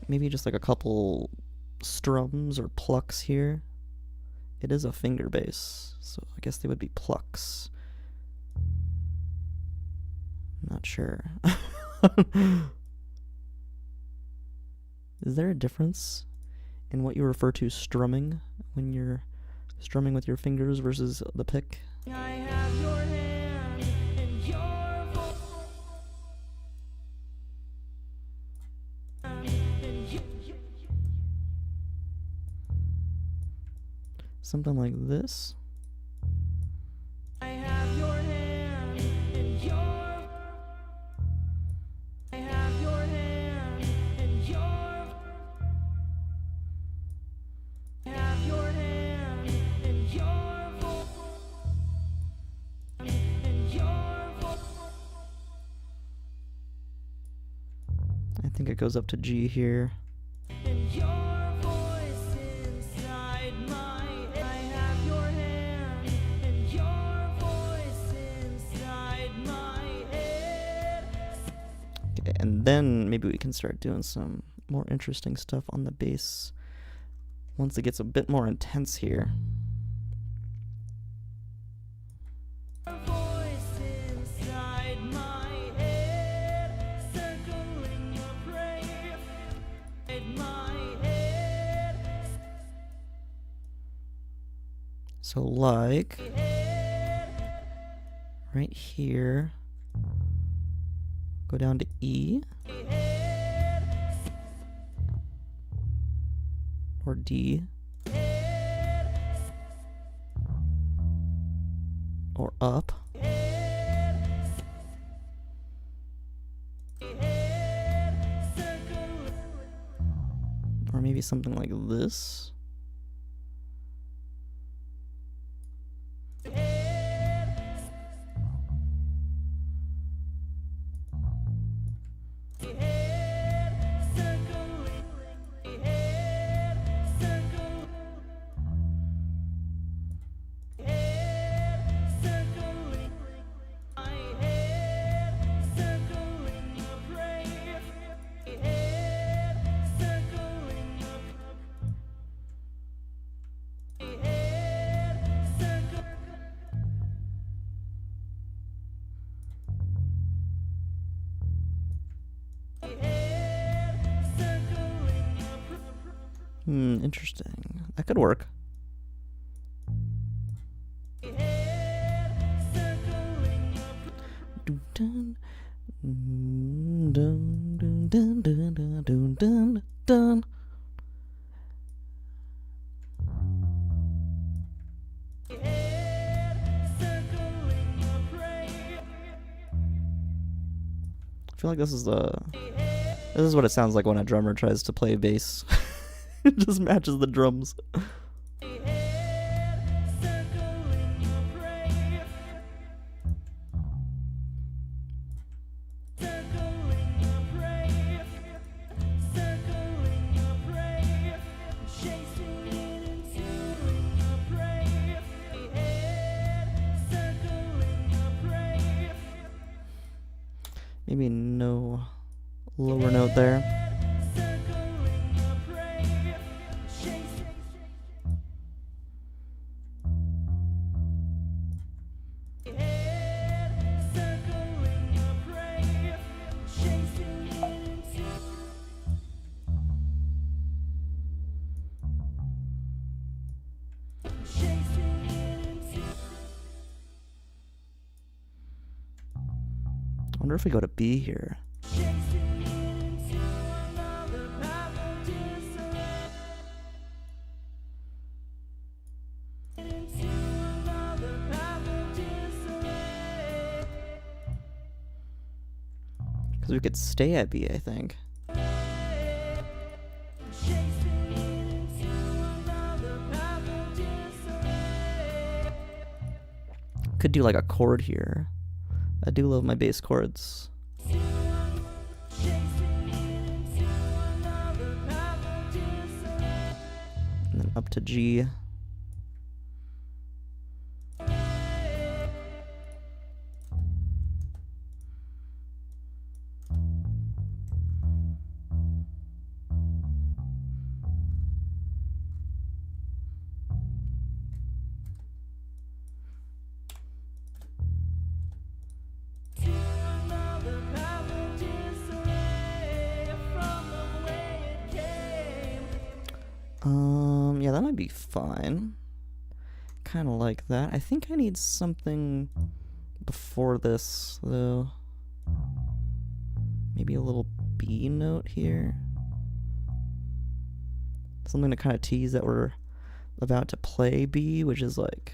Maybe just like a couple strums or plucks here. It is a finger bass, so I guess they would be plucks. Not sure. Is there a difference in what you refer to strumming when you're strumming with your fingers versus the pick? Something like this. I think it goes up to G here. And then maybe we can start doing some more interesting stuff on the bass once it gets a bit more intense here. So like right here, go down to E or D or up. Or maybe something like this. Interesting. That could work. I feel like this is what it sounds like when a drummer tries to play bass. It just matches the drums. Maybe no lower note there. wonder if we go to B here. Because we could stay at B, I think. Could do like a chord here. I do love my bass chords. And then up to G. Yeah, that might be fine. Kind of like that. I think I need something before this, though. Maybe a little B note here. Something to kind of tease that we're about to play B, which is like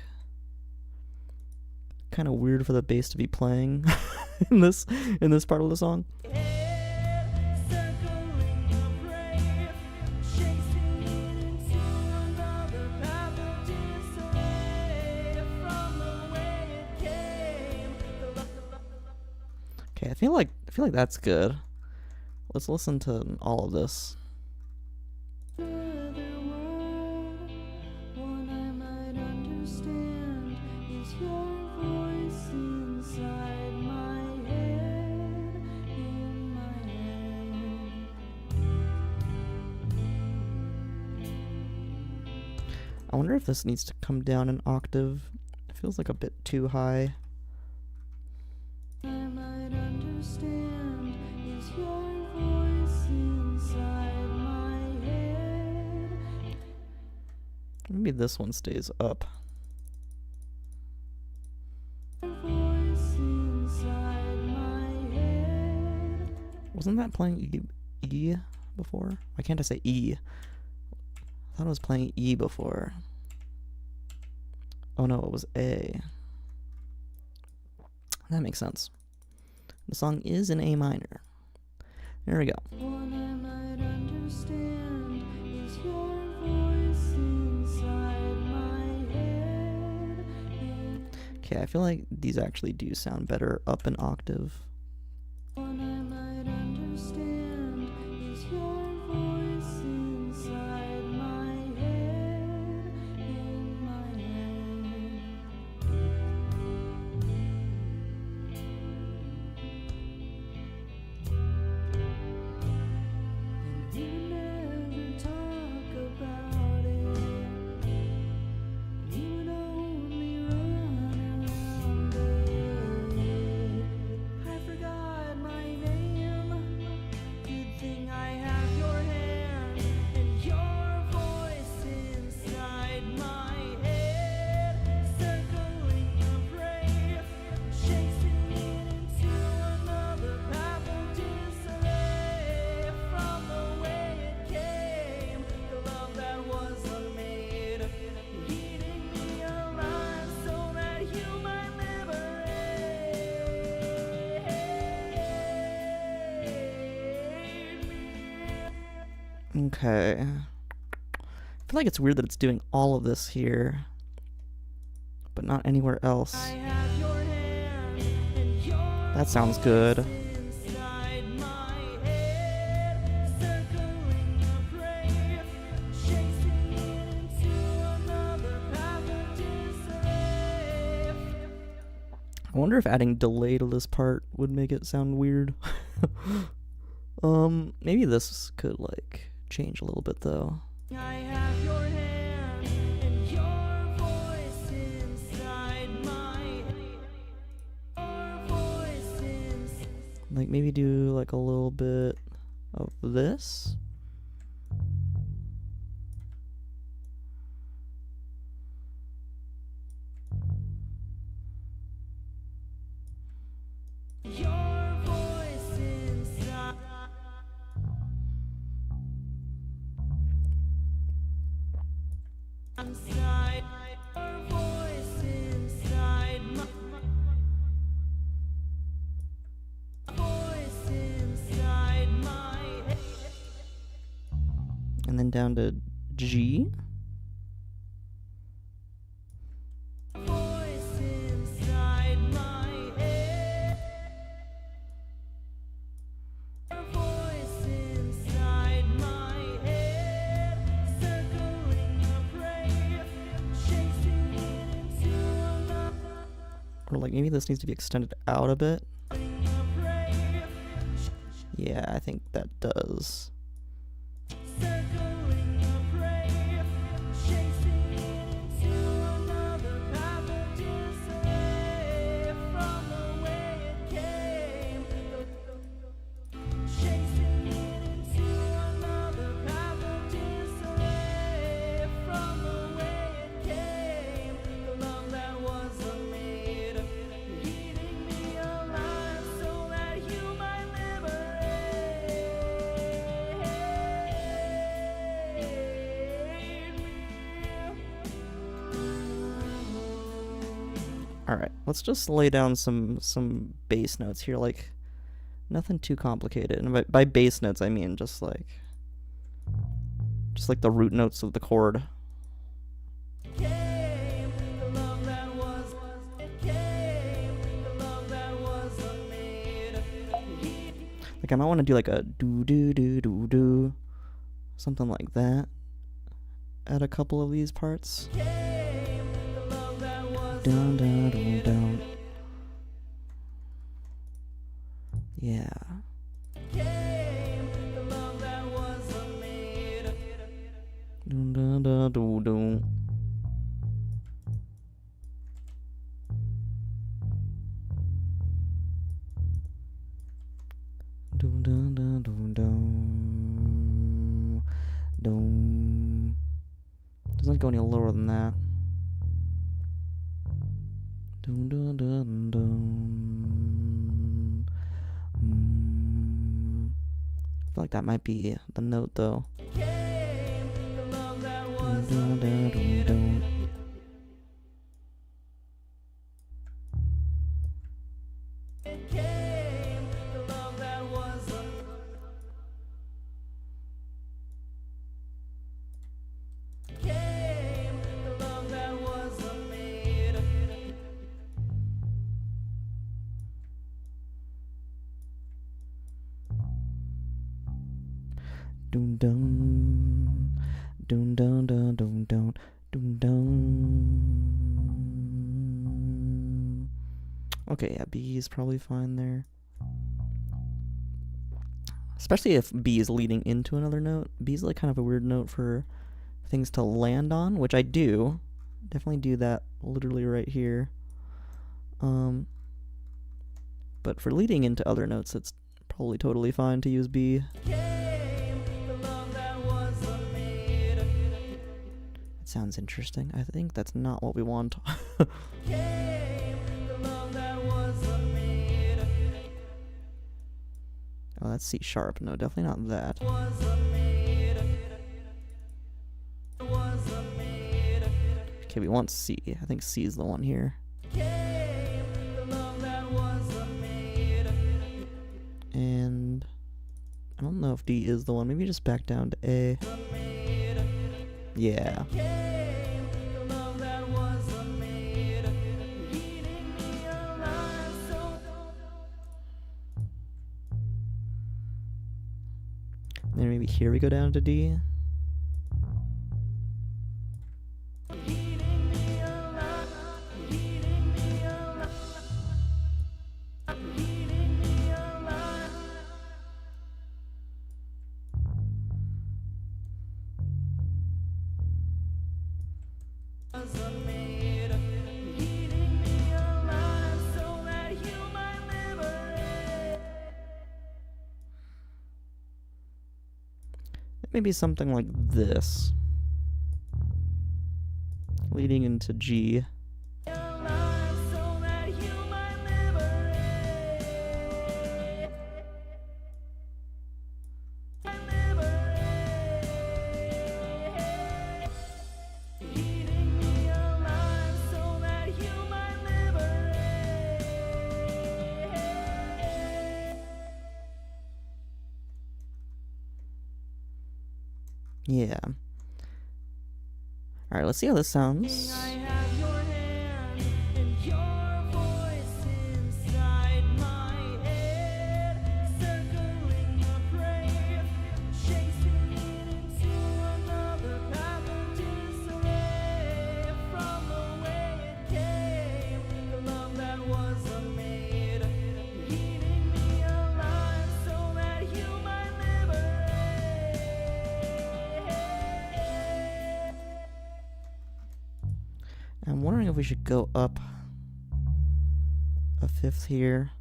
kind of weird for the bass to be playing in this part of the song. Okay, I feel like that's good. Let's listen to all of this. I wonder if this needs to come down an octave. It feels like a bit too high. Maybe this one stays up. Wasn't that playing E before? Why can't I say E? I thought I was playing E before. Oh no, it was A. That makes sense. The song is in A minor. There we go. Okay, I feel like these actually do sound better up an octave. Okay. I feel like it's weird that it's doing all of this here, but not anywhere else. That sounds good. I wonder if adding delay to this part would make it sound weird. Maybe this could like change a little bit though. I have your hand and your voice inside my like maybe do like a little bit of this. Your inside, our voice inside my voice inside my head. And then down to G. Voice inside my head. Our voice inside my head. Circling a prey, chasing it into another. Or like maybe this needs to be extended out a bit. Circling a prey, Yeah, I think that does. circling a prey, chasing it into another path of disarray from the way it came. Chasing it into another path of disarray from the way it came. The love that wasn't made, eating me alive so that you might liberate me. Alright, let's just lay down some bass notes here, like nothing too complicated. And by bass notes I mean just like the root notes of the chord. Came the love that was, it came the love that wasn't made. Like I might want to do like a do do do do do, something like that at a couple of these parts. Came the love that was Down down down down. Yeah. came the love that wasn't made. Dun, dun, dun, dun, dun. Dun, dun, dun, dun, dun. Dun. Doesn't go any lower than that. Dun, dun, dun, dun. I feel like that might be the note though. Came the love that Dun, wasn't dun, dun, dun, made. dun. It came the love that wasn't. Came the love that wasn't made. Dun dun dun dun dun dun dun dun dun. Okay, yeah, B is probably fine there. Especially if B is leading into another note. B is like kind of a weird note for things to land on, which I do. Definitely do that literally right here. But for leading into other notes, it's probably totally fine to use B. Came the love that wasn't made. It sounds interesting. I think that's not what we want. Came the love that wasn't made. Oh, that's C sharp. No, definitely not that. Wasn't made. Wasn't made. Okay, we want C. I think C is the one here. Came the love that wasn't made. And I don't know if D is the one. Maybe just back down to A. Yeah. Came the love that wasn't made. Eating me alive so. Then maybe here we go down to D. Eating me alive. Eating me alive. Eating me alive. Wasn't made. Eating me alive so that you might liberate. Maybe something like this. Leading into G. Alive so that you might liberate. Liberate. Yeah. Alright, let's see how this sounds. I have your hand and your voice inside my head, circling your prey, chasing it into another path of disarray. From the way it came, the love that was made, eating me alive so that you might liberate. I'm wondering if we should go up a fifth here.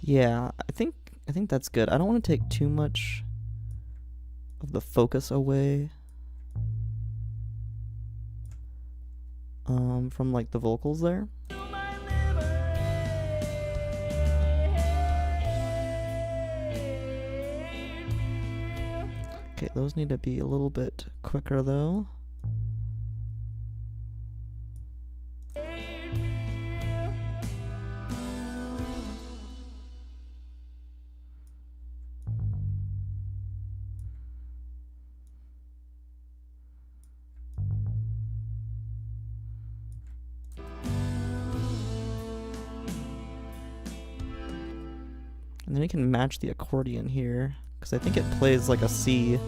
Yeah, I think that's good. I don't want to take too much of the focus away from like the vocals there. Okay, those need to be a little bit quicker though. And then we can match the accordion here, because I think it plays like a C.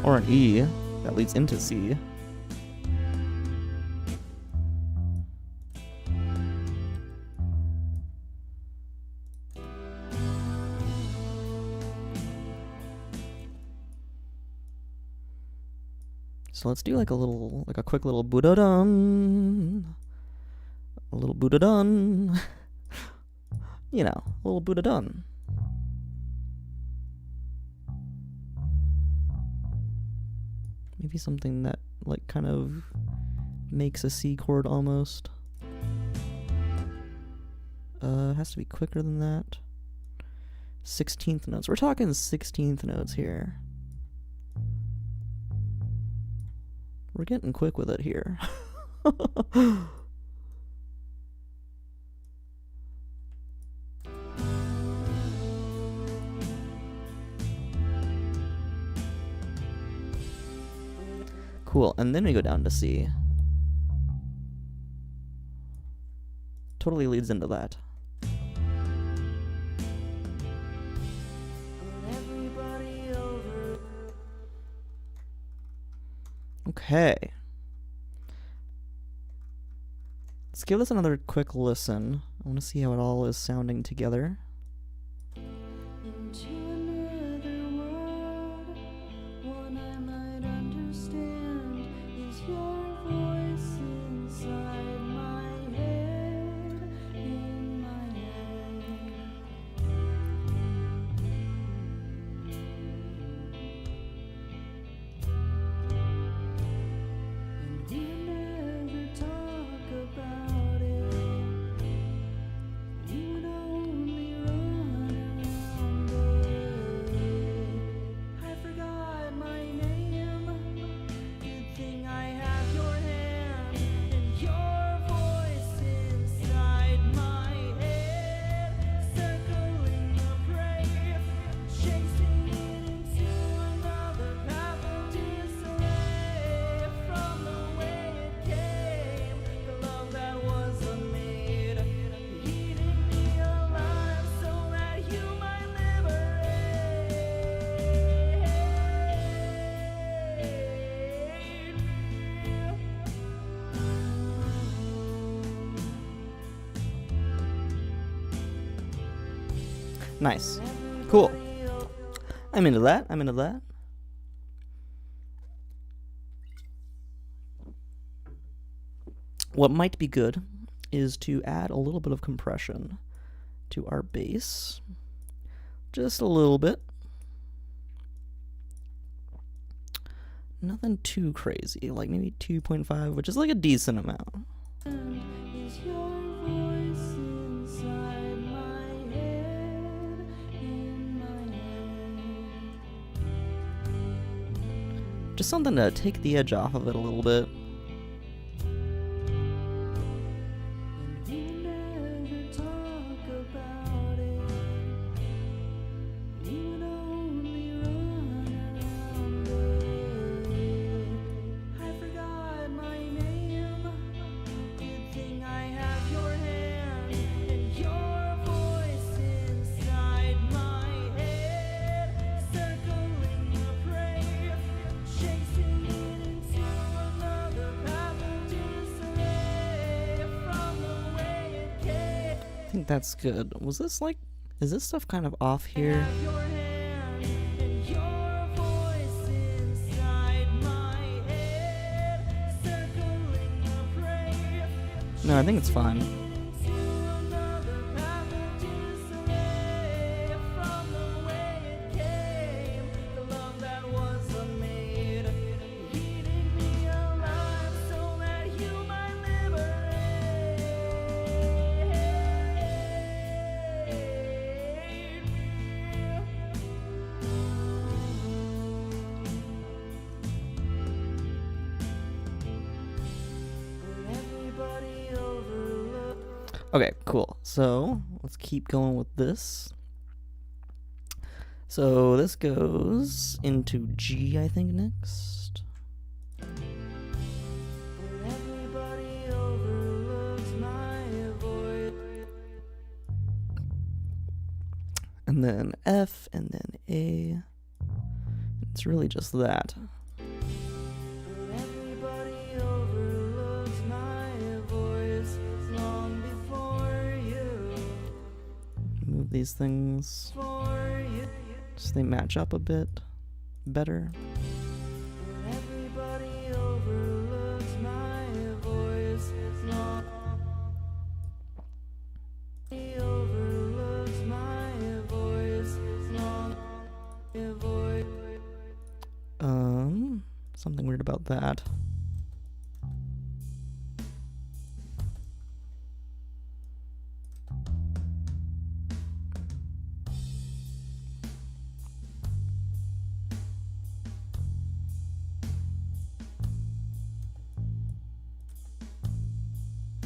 Or an E that leads into C. So let's do like a quick little Buddha-dun. A little Buddha-dun. You know, a little Buddha-dun. Maybe something that like kind of makes a C chord almost. Has to be quicker than that. 16th notes. We're talking 16th notes here. We're getting quick with it here. Cool, and then we go down to C. Totally leads into that. Okay. Let's give this another quick listen. I want to see how it all is sounding together. Into another world, one I might understand is your voice inside my head, in my head. And we never talk about it. You would only run around it. I forgot my name. Good thing I have your hand and your voice inside my head, circling the prey, chasing it into another path of disarray. From the way it came, the love that was made, eating me alive so that you might liberate Nice. Cool. I'm into that. I'm into that. What might be good is to add a little bit of compression to our bass. Just a little bit. Nothing too crazy, like maybe 2.5, which is like a decent amount. Is your voice inside my head, in my head? Just something to take the edge off of it a little bit. And you never talk about it. You would only run around it. I forgot my name. Good thing I have your hand and your voice inside my head, circling the prey, chasing it into another path of disarray from the way it came. I think that's good. Was this like, is this stuff kind of off here? Have your hand and your voice inside my head, circling the prey. No, I think it's fine. Into another path of disarray from the way it came. The love that was unmade, eating me alive so that you might liberate me. Everybody overlooked. Okay, cool. So let's keep going with this. So this goes into G, I think, next. Everybody overlooks my voice. And then F, and then A. It's really just that. Everybody overlooks my voice long before you. Move these things For you. so they match up a bit better. Everybody overlooks my voice long. He overlooks my voice long. Voice. Something weird about that.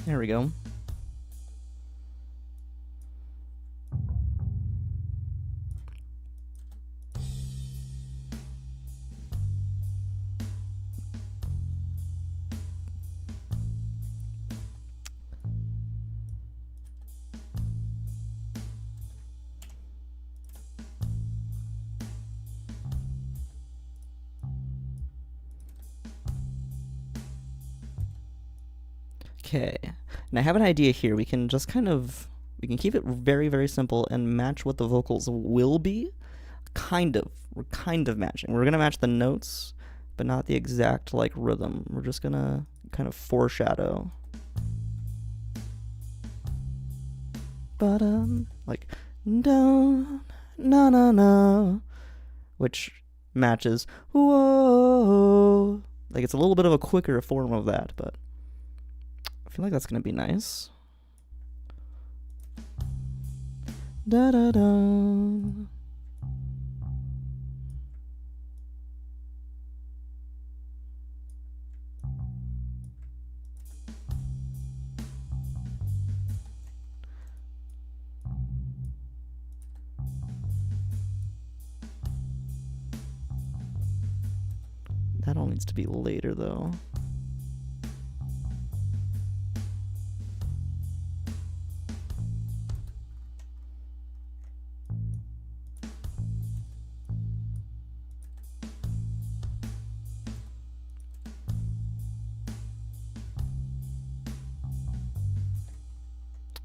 There we go. Okay, and I have an idea here. We can just kind of, we can keep it very, very simple and match what the vocals will be. Kind of. We're kind of matching. We're going to match the notes, but not the exact, like, rhythm. We're just going to kind of foreshadow. But, like, no, no, no, no, which matches, whoa. Like, it's a little bit of a quicker form of that, but I feel like that's going to be nice. Da da da. That all needs to be later, though.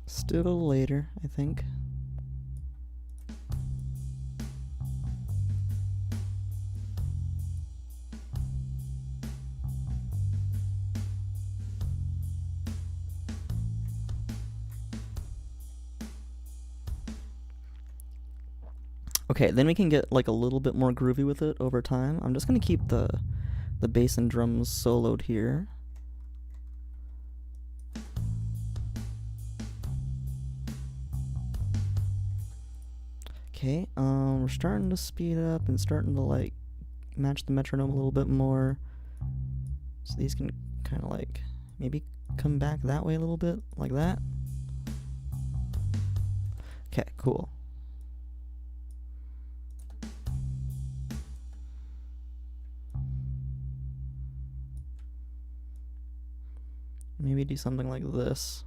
Still later, I think. Okay, then we can get like a little bit more groovy with it over time. I'm just gonna keep the bass and drums soloed here. Okay, we're starting to speed up and starting to like match the metronome a little bit more. So these can kind of like maybe come back that way a little bit, like that. Okay, cool. Maybe do something like this.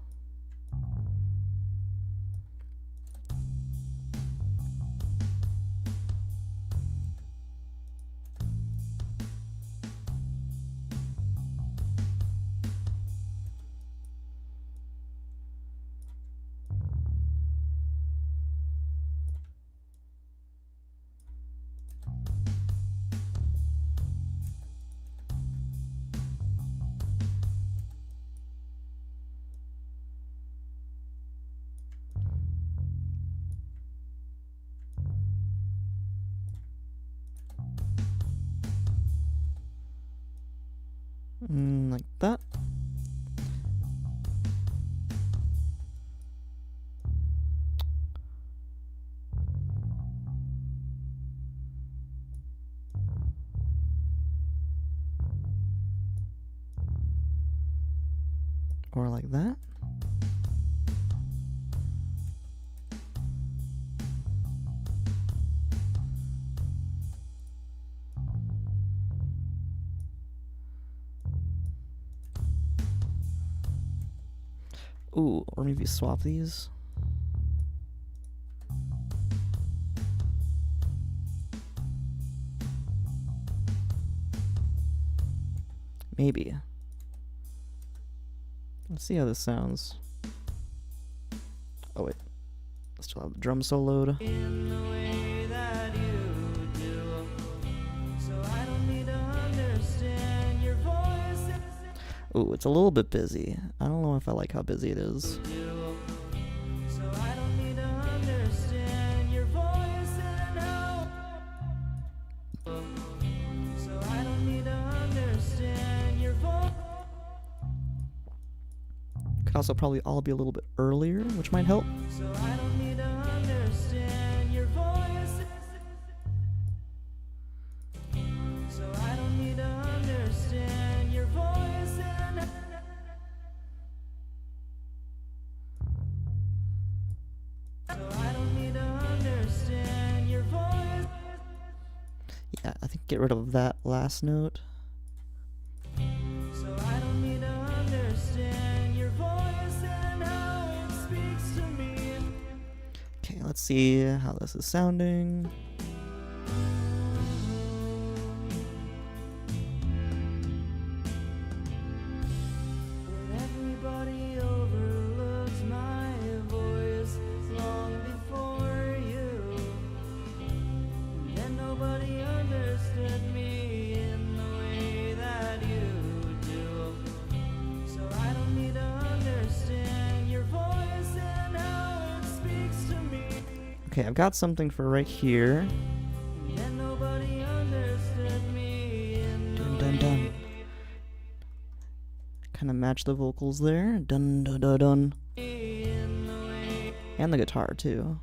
Like that. Or like that. Ooh, or maybe swap these. Maybe. Let's see how this sounds. Oh wait, I still have the drum soloed. In the way that you do, so I don't need to understand your voice. Ooh, it's a little bit busy. I don't know if I like how busy it is. So I don't need to understand your voice and how. So I don't need to understand your voice. Could also probably all be a little bit earlier, which might help. So I don't need to understand your voice. So I don't need to understand your voice and so I don't need to understand your voice. Yeah, I think get rid of that last note. So I don't need to understand your voice and how it speaks to me. Okay, let's see how this is sounding. But everybody overlooks my voice long before you. And then nobody understood me in the way that you do. So I don't need to understand your voice and how it speaks to me. Okay, I've got something for right here. And then nobody understood me in the Dun dun dun. Kind of match the vocals there. Dun dun dun dun. And the guitar too.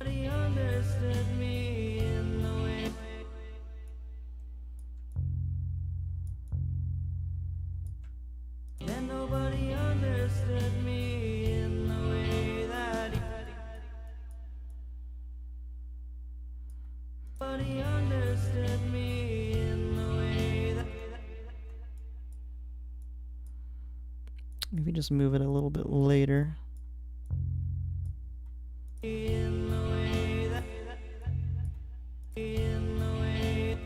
Nobody understood me in the way. Then nobody understood me in the way that nobody understood me in the way that Maybe just move it a little bit later. in the way that in the way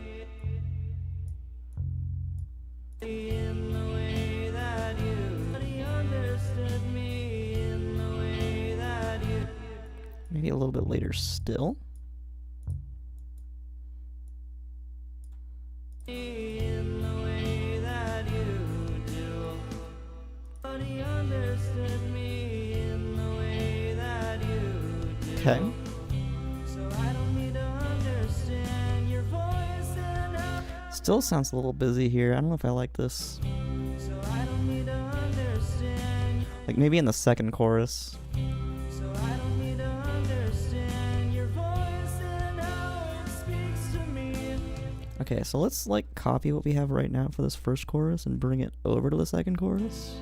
in the way that you nobody understood me in the way that you Maybe a little bit later still. in the way that you do. Nobody understood me in the way that you do. Okay. So I don't need to understand your voice and how. Still sounds a little busy here. I don't know if I like this. So I don't need to understand. Like maybe in the second chorus. So I don't need to understand your voice and how it speaks to me. Okay, so let's like copy what we have right now for this first chorus and bring it over to the second chorus.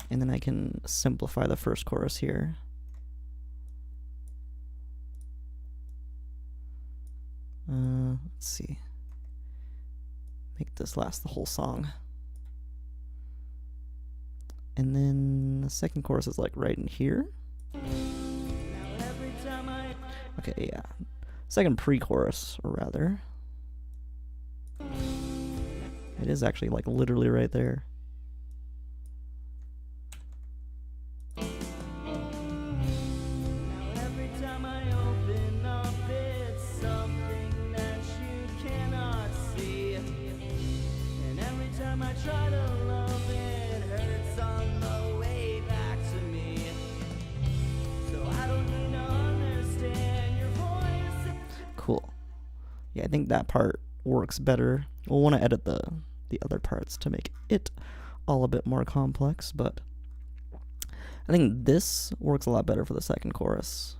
And then I can simplify the first chorus here. Let's see. Make this last the whole song. And then the second chorus is like right in here. Now every time I. Okay, yeah. Second pre-chorus, or rather. It is actually like literally right there. Now every time I open up, it's something that you cannot see. And every time I try to love, it hurts on the way back to me. So I don't need to understand your voice. Cool. Yeah, I think that part works better. We'll want to edit the other parts to make it all a bit more complex, but I think this works a lot better for the second chorus.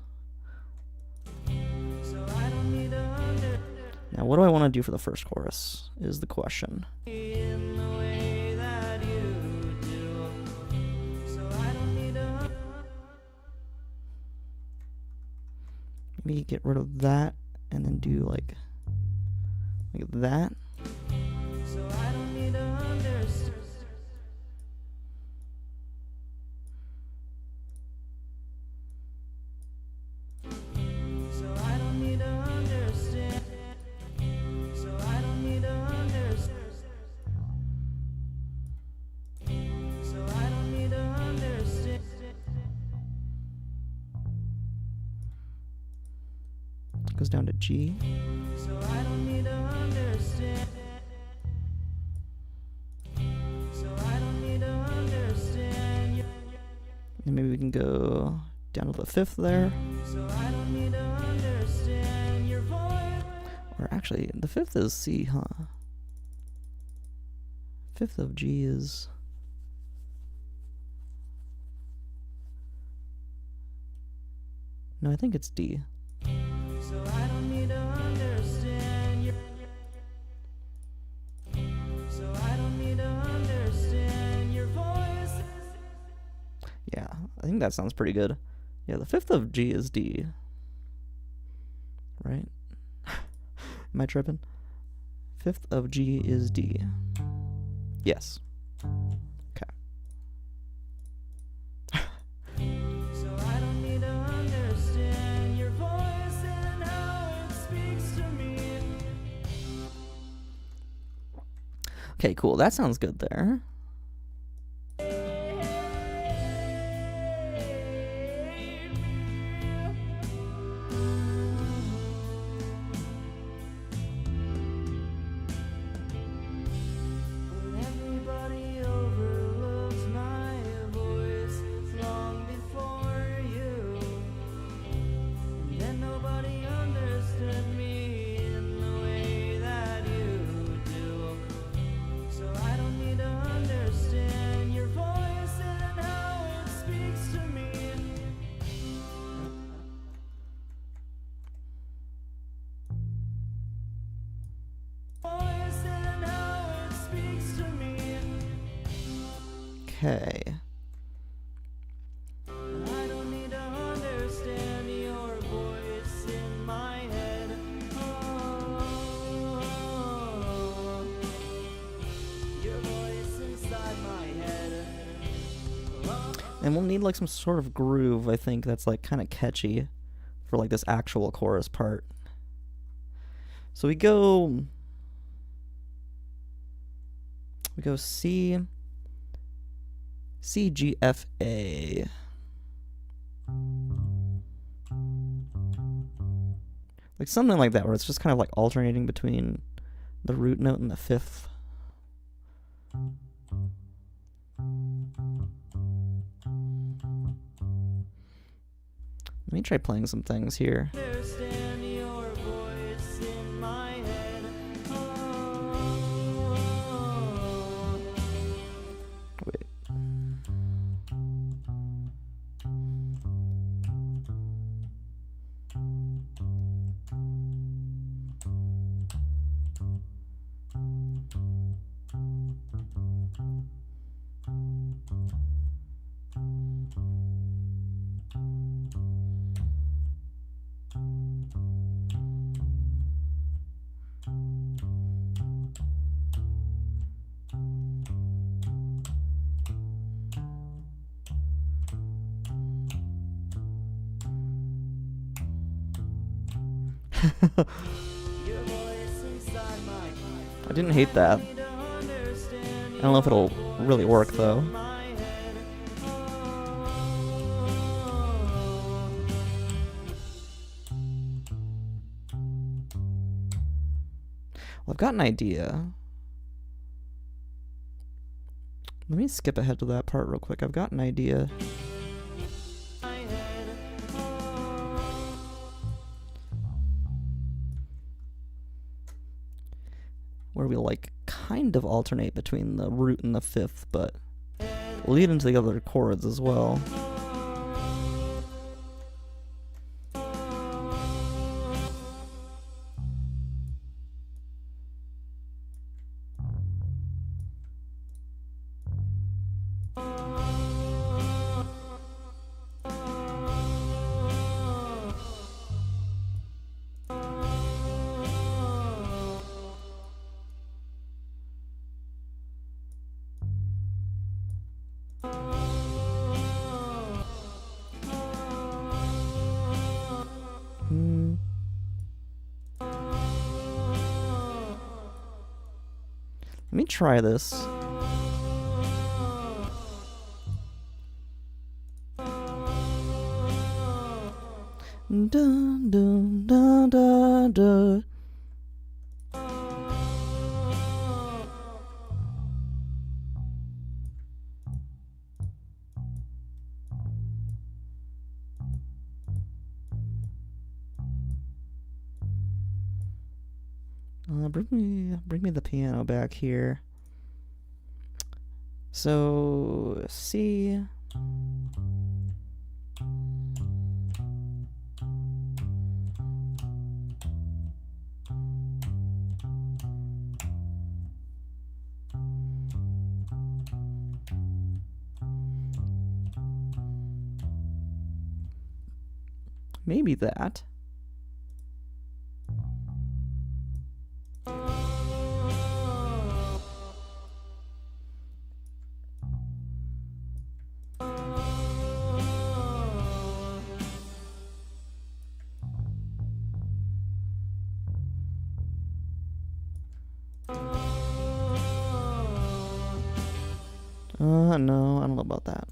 So I don't need to understand Now, what do I want to do for the first chorus is the question. in the way that you do. So I don't need to. Maybe get rid of that and then do like that. So I don't need to understand. So I don't need to understand. So I don't need to understand. So I don't need to understand. Goes down to G. So I don't need to understand. So I don't need to understand. And maybe we can go down to the fifth there. So I don't need to understand your voice. Or actually, the fifth is C, huh? Fifth of G is... No, I think it's D. So I don't need to understand your. So I don't need to understand your voice. Yeah, I think that sounds pretty good. Yeah, the fifth of G is D. Right? Am I tripping? Fifth of G is D. Yes. Okay. So I don't need to understand your voice and how it speaks to me. Okay, cool. That sounds good there. Everybody overlooks my voice long before you. And then nobody understood me in the way that you do. So I don't need to understand your voice and how it speaks to me. Voice and how it speaks to me. Okay. I don't need to understand your voice in my head. Oh, your voice inside my head. Oh, And we'll need like some sort of groove, I think, that's like kind of catchy for like this actual chorus part. So we go C, G, F, A. Like something like that, where it's just kind of like alternating between the root note and the fifth. Let me try playing some things here. Understand your voice in my head. Wait. Your voice inside my mind. I didn't hate that. To understand I don't know if it'll really work though. my head. Well, I've got an idea. Let me skip ahead to that part real quick. I've got an idea. Where we like kind of alternate between the root and the fifth, but we'll lead into the other chords as well. Let me try this. Dun, dun, dun, dun, dun. Bring me the piano back here. So C. Maybe that. No, I don't know about that.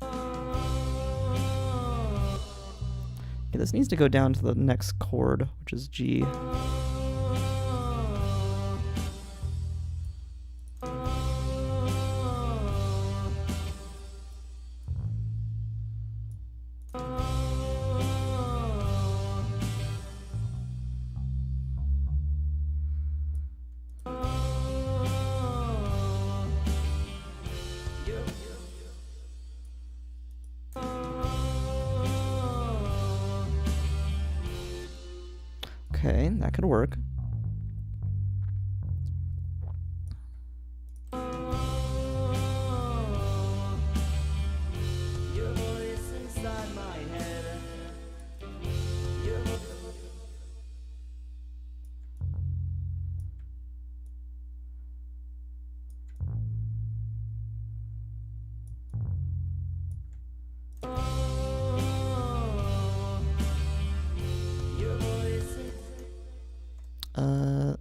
Okay, this needs to go down to the next chord, which is G. Okay, that could work. Your voice inside my head. Your voice.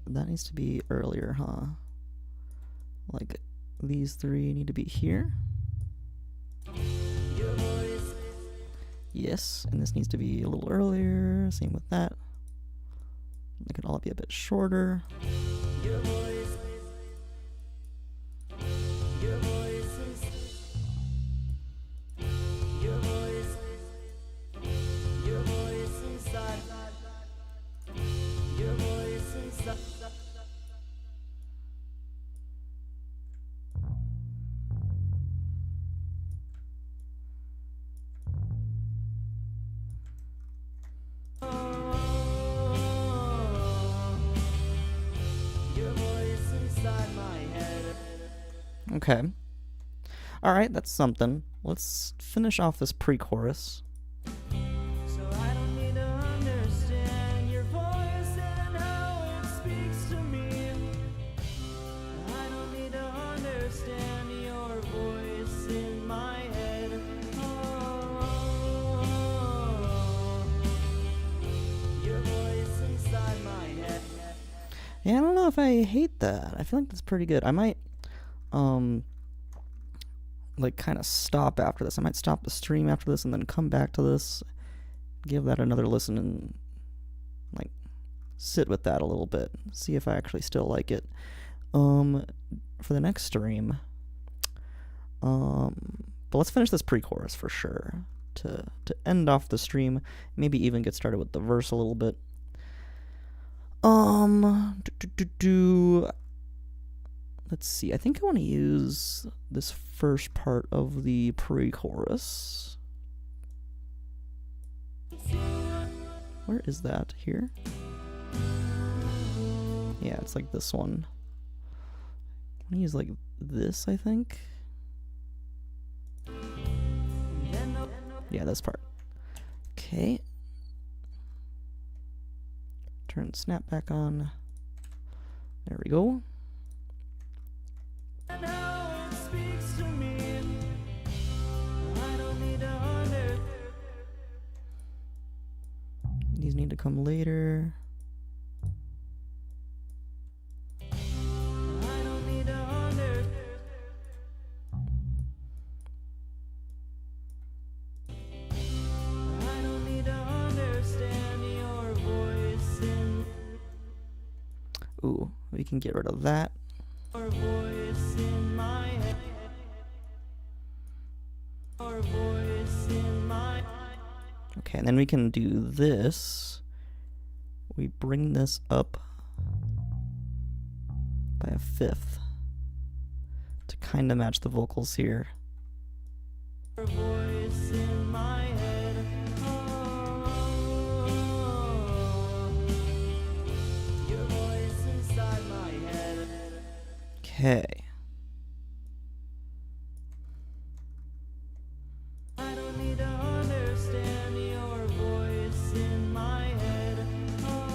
That needs to be earlier, huh? Like, these three need to be here. Your voice. Yes, and this needs to be a little earlier. Same with that. They could all be a bit shorter. Your voice. Your voice. Your voice. Your voice. inside my head. Okay. Alright, that's something. Let's finish off this pre-chorus. So I don't need to understand your voice and how it speaks to me. I don't need to understand your voice in my head. Oh, your voice inside my head. Yeah, I don't know if I hate that. I feel like that's pretty good. I might, like, kind of stop after this. I might stop the stream after this and then come back to this, give that another listen, and, like, sit with that a little bit. See if I actually still like it. For the next stream, but let's finish this pre-chorus for sure. To end off the stream, maybe even get started with the verse a little bit. Let's see. I think I want to use this first part of the pre-chorus. Where is that? Here? Yeah, it's like this one. I want to use like this, I think. Yeah, this part. Okay. Turn snap back on. There we go. And how it speaks to me. I don't need to understand. These need to come later. I don't need to understand. I don't need to understand your voice in Ooh, we can get rid of that. your voice in my head. Your voice in my Okay, and then we can do this. We bring this up by a fifth to kind of match the vocals here. your voice in my head. Oh, your voice inside my head. Okay. I don't need to understand your voice in my head. Oh,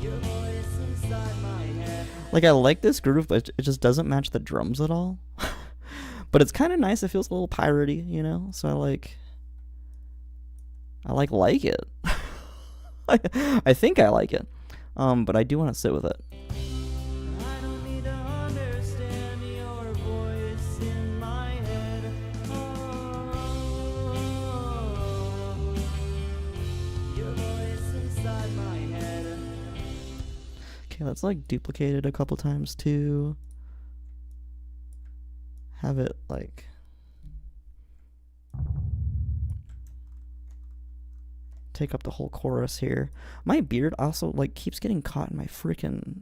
your voice inside my head. Like, I like this groove, but it just doesn't match the drums at all. But it's kind of nice. It feels a little piratey, you know? So I like it. I think I like it. But I do want to sit with it. I don't need to understand your voice in my head. Oh, your voice inside my head. Okay, let's like duplicate it a couple times too. Have it like take up the whole chorus here. My beard also like keeps getting caught in my freaking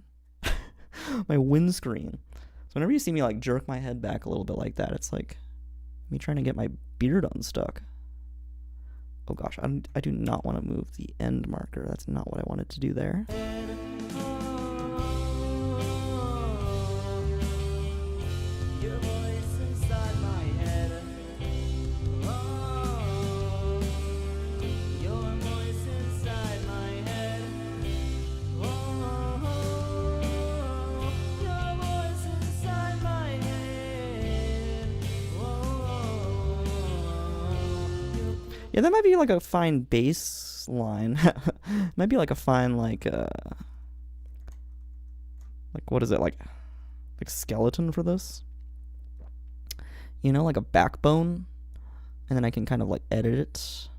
my windscreen. So whenever you see me like jerk my head back a little bit like that, it's like me trying to get my beard unstuck. Oh gosh, I do not want to move the end marker. That's not what I wanted to do there. Your voice inside my head. Oh, your voice inside my head. Oh, your voice inside my head. Oh, Yeah, that might be like a fine bass line. Might be like a fine like what is it, like skeleton for this? You know, like a backbone, and then I can kind of like edit it,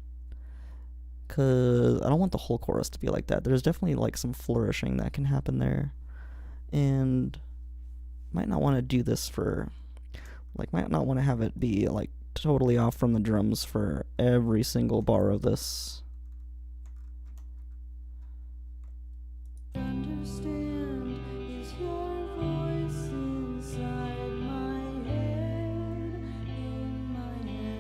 cause I don't want the whole chorus to be like that. There's definitely like some flourishing that can happen there, and might not want to do this for might not want to have it be like totally off from the drums for every single bar of this. understand is your voice inside my head, in my head.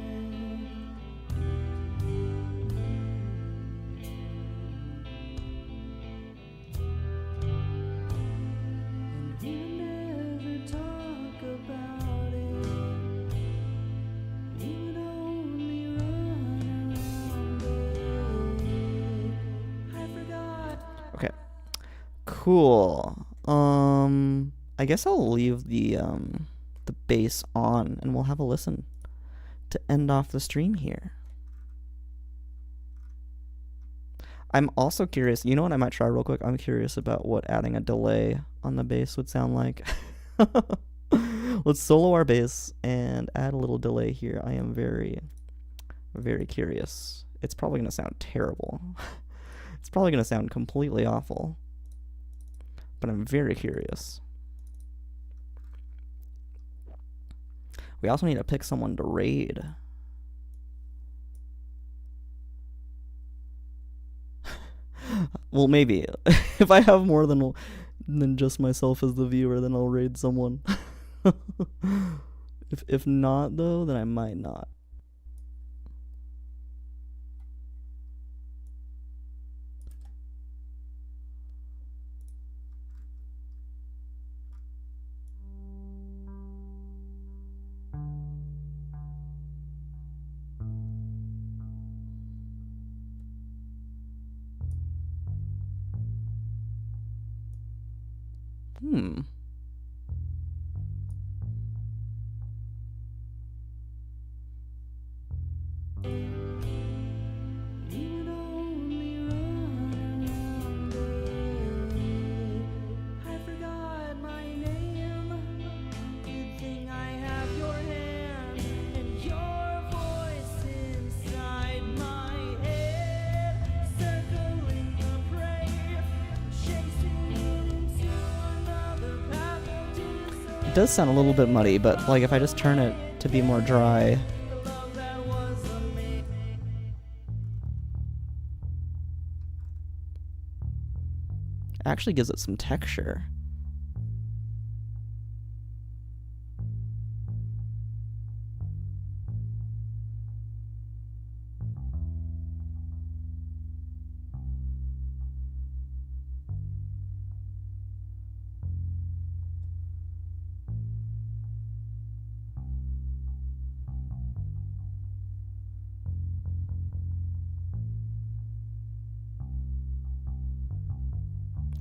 Cool. I guess I'll leave the bass on and we'll have a listen to end off the stream here. I'm also curious, you know what I might try real quick? I'm curious about what adding a delay on the bass would sound like. Let's solo our bass and add a little delay here. I am very, very curious. It's probably going to sound terrible. It's probably going to sound completely awful. But I'm very curious. We also need to pick someone to raid. Well, maybe. If I have more than just myself as the viewer, then I'll raid someone. If not, though, then I might not. Hmm. It does sound a little bit muddy, but like if I just turn it to be more dry, it actually gives it some texture.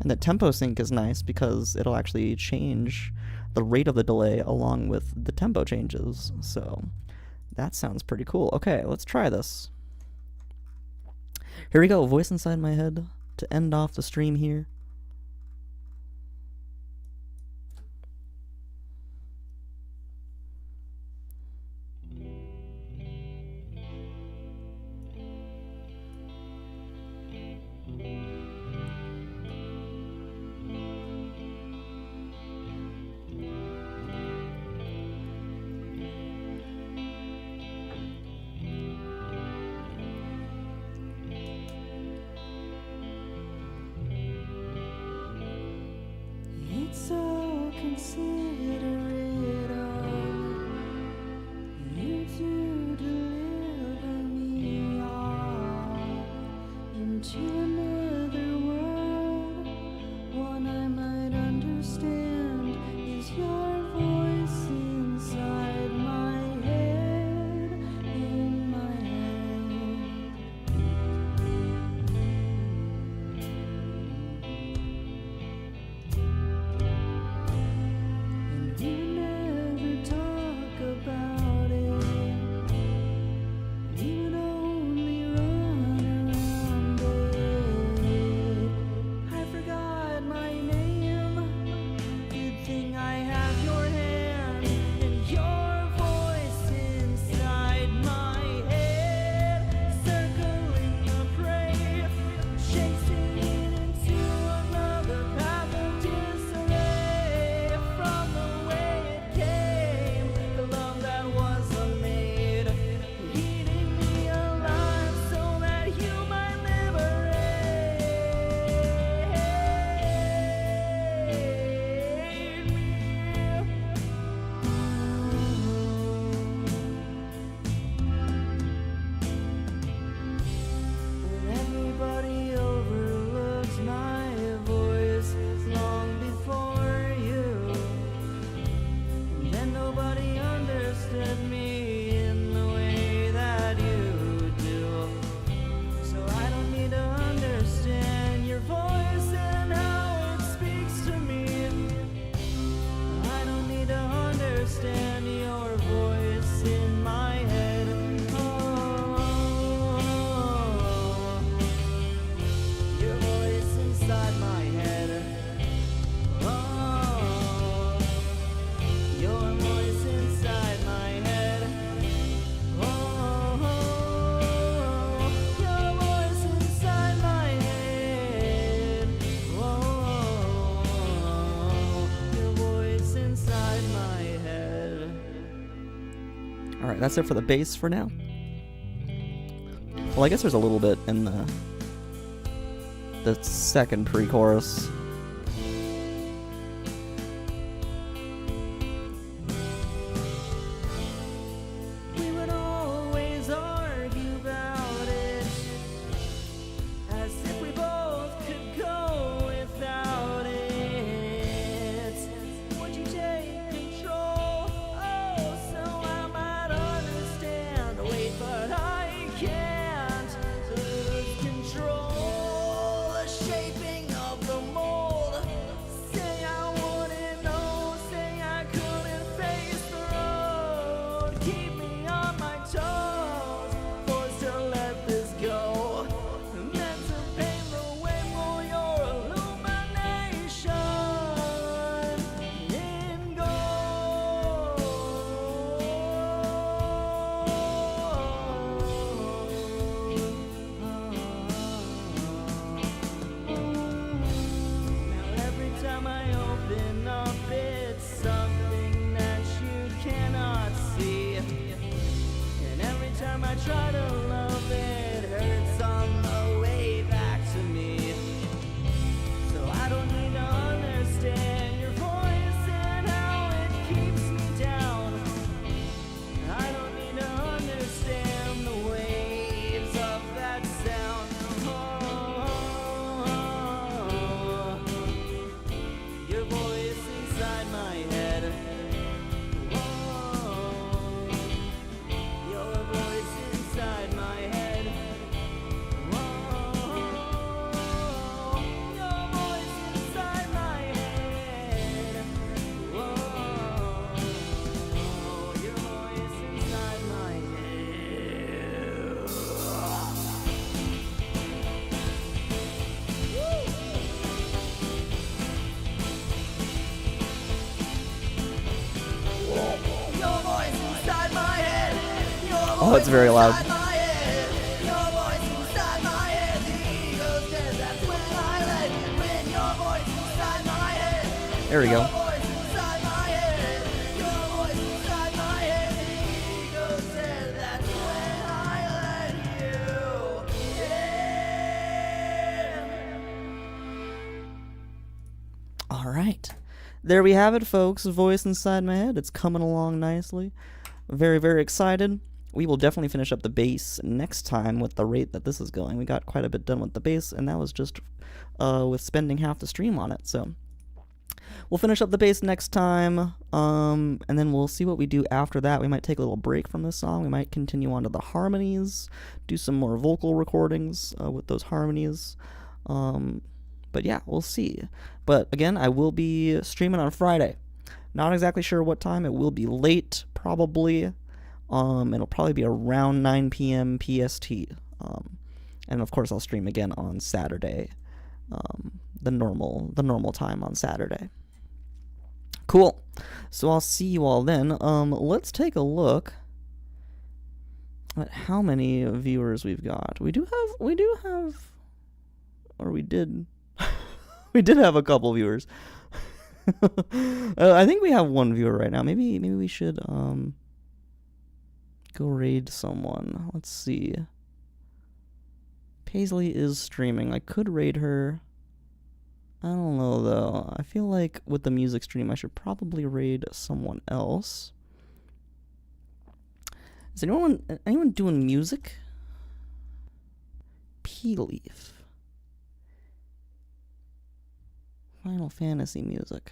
And the tempo sync is nice because it'll actually change the rate of the delay along with the tempo changes. So that sounds pretty cool. Okay, let's try this. Here we go, voice inside my head to end off the stream here. Alright, that's it for the bass for now. Well, I guess there's a little bit in the second pre-chorus. We would always argue about it, as if we both could go without it. Would you take control? Oh, so I might understand. Wait, but I can't lose control. The shaping of the mold. Say I wouldn't know. Say I couldn't face the road. Keep me on my toes. Forced to let this go. Meant to pave the way for your illumination in gold. Now every time I open up, it's something that you cannot see. And every time I try to love, it hurts on the way back to me. So I don't need to understand your voice and how it keeps me down. I don't need to understand the waves of that sound. Your voice inside my head. Your voice inside my head. Your voice inside my head. Your voice inside my head. Your voice inside my head. Your Oh, it's very loud. inside my head. Your voice inside my head. The ego's dead. That's when I let you in. Your voice inside my head. There we go. Your voice inside my head. Your voice inside my head. The ego's dead. That's when I let you in. Alright. There we have it, folks. Voice inside my head. It's coming along nicely. Very, very excited. We will definitely finish up the bass next time with the rate that this is going. We got quite a bit done with the bass, and that was just with spending half the stream on it. So we'll finish up the bass next time, and then we'll see what we do after that. We might take a little break from this song. We might continue on to the harmonies, do some more vocal recordings with those harmonies. But yeah, we'll see. But again, I will be streaming on Friday. Not exactly sure what time. It will be late, probably. It'll probably be around 9 p.m. PST. And of course, I'll stream again on Saturday. The normal time on Saturday. Cool. So I'll see you all then. Let's take a look at how many viewers we've got. We do have, or we did. We did have a couple viewers. I think we have one viewer right now. Maybe we should go raid someone. Let's see. Paisley is streaming. I could raid her. I don't know though. I feel like with the music stream, I should probably raid someone else. Is anyone doing music? P-Leaf. Final Fantasy music.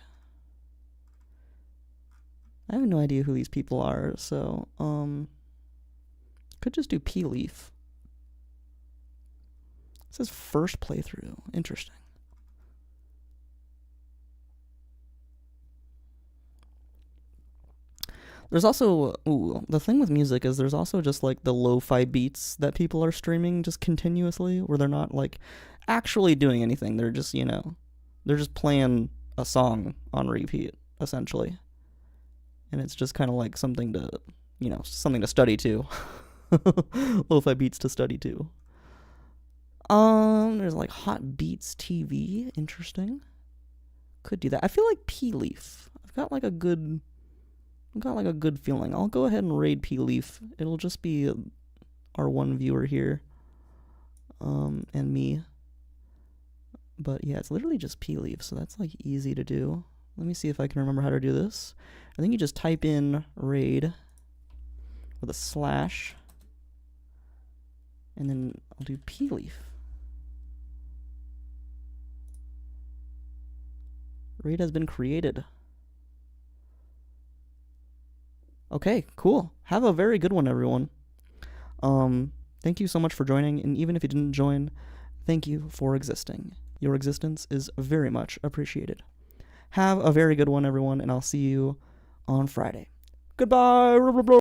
I have no idea who these people are, so could just do P-Leaf. It says first playthrough. Interesting. There's also, the thing with music is there's also just like the lo-fi beats that people are streaming just continuously, where they're not like actually doing anything. They're just, they're just playing a song on repeat, essentially. And it's just kind of like something to, something to study to. Lo-fi beats to study to. There's like Hot Beats TV. Interesting. Could do that. I feel like P-Leaf. I've got like a good I've got like a good feeling. I'll go ahead and raid P Leaf. It'll just be our one viewer here, and me. But yeah, it's literally just P Leaf, so that's like easy to do. Let me see if I can remember how to do this. I think you just type in raid with a slash, and then I'll do P Leaf. Raid has been created. Okay, cool. Have a very good one, everyone. Thank you so much for joining, and even if you didn't join, thank you for existing. Your existence is very much appreciated. Have a very good one, everyone, and I'll see you on Friday. Goodbye!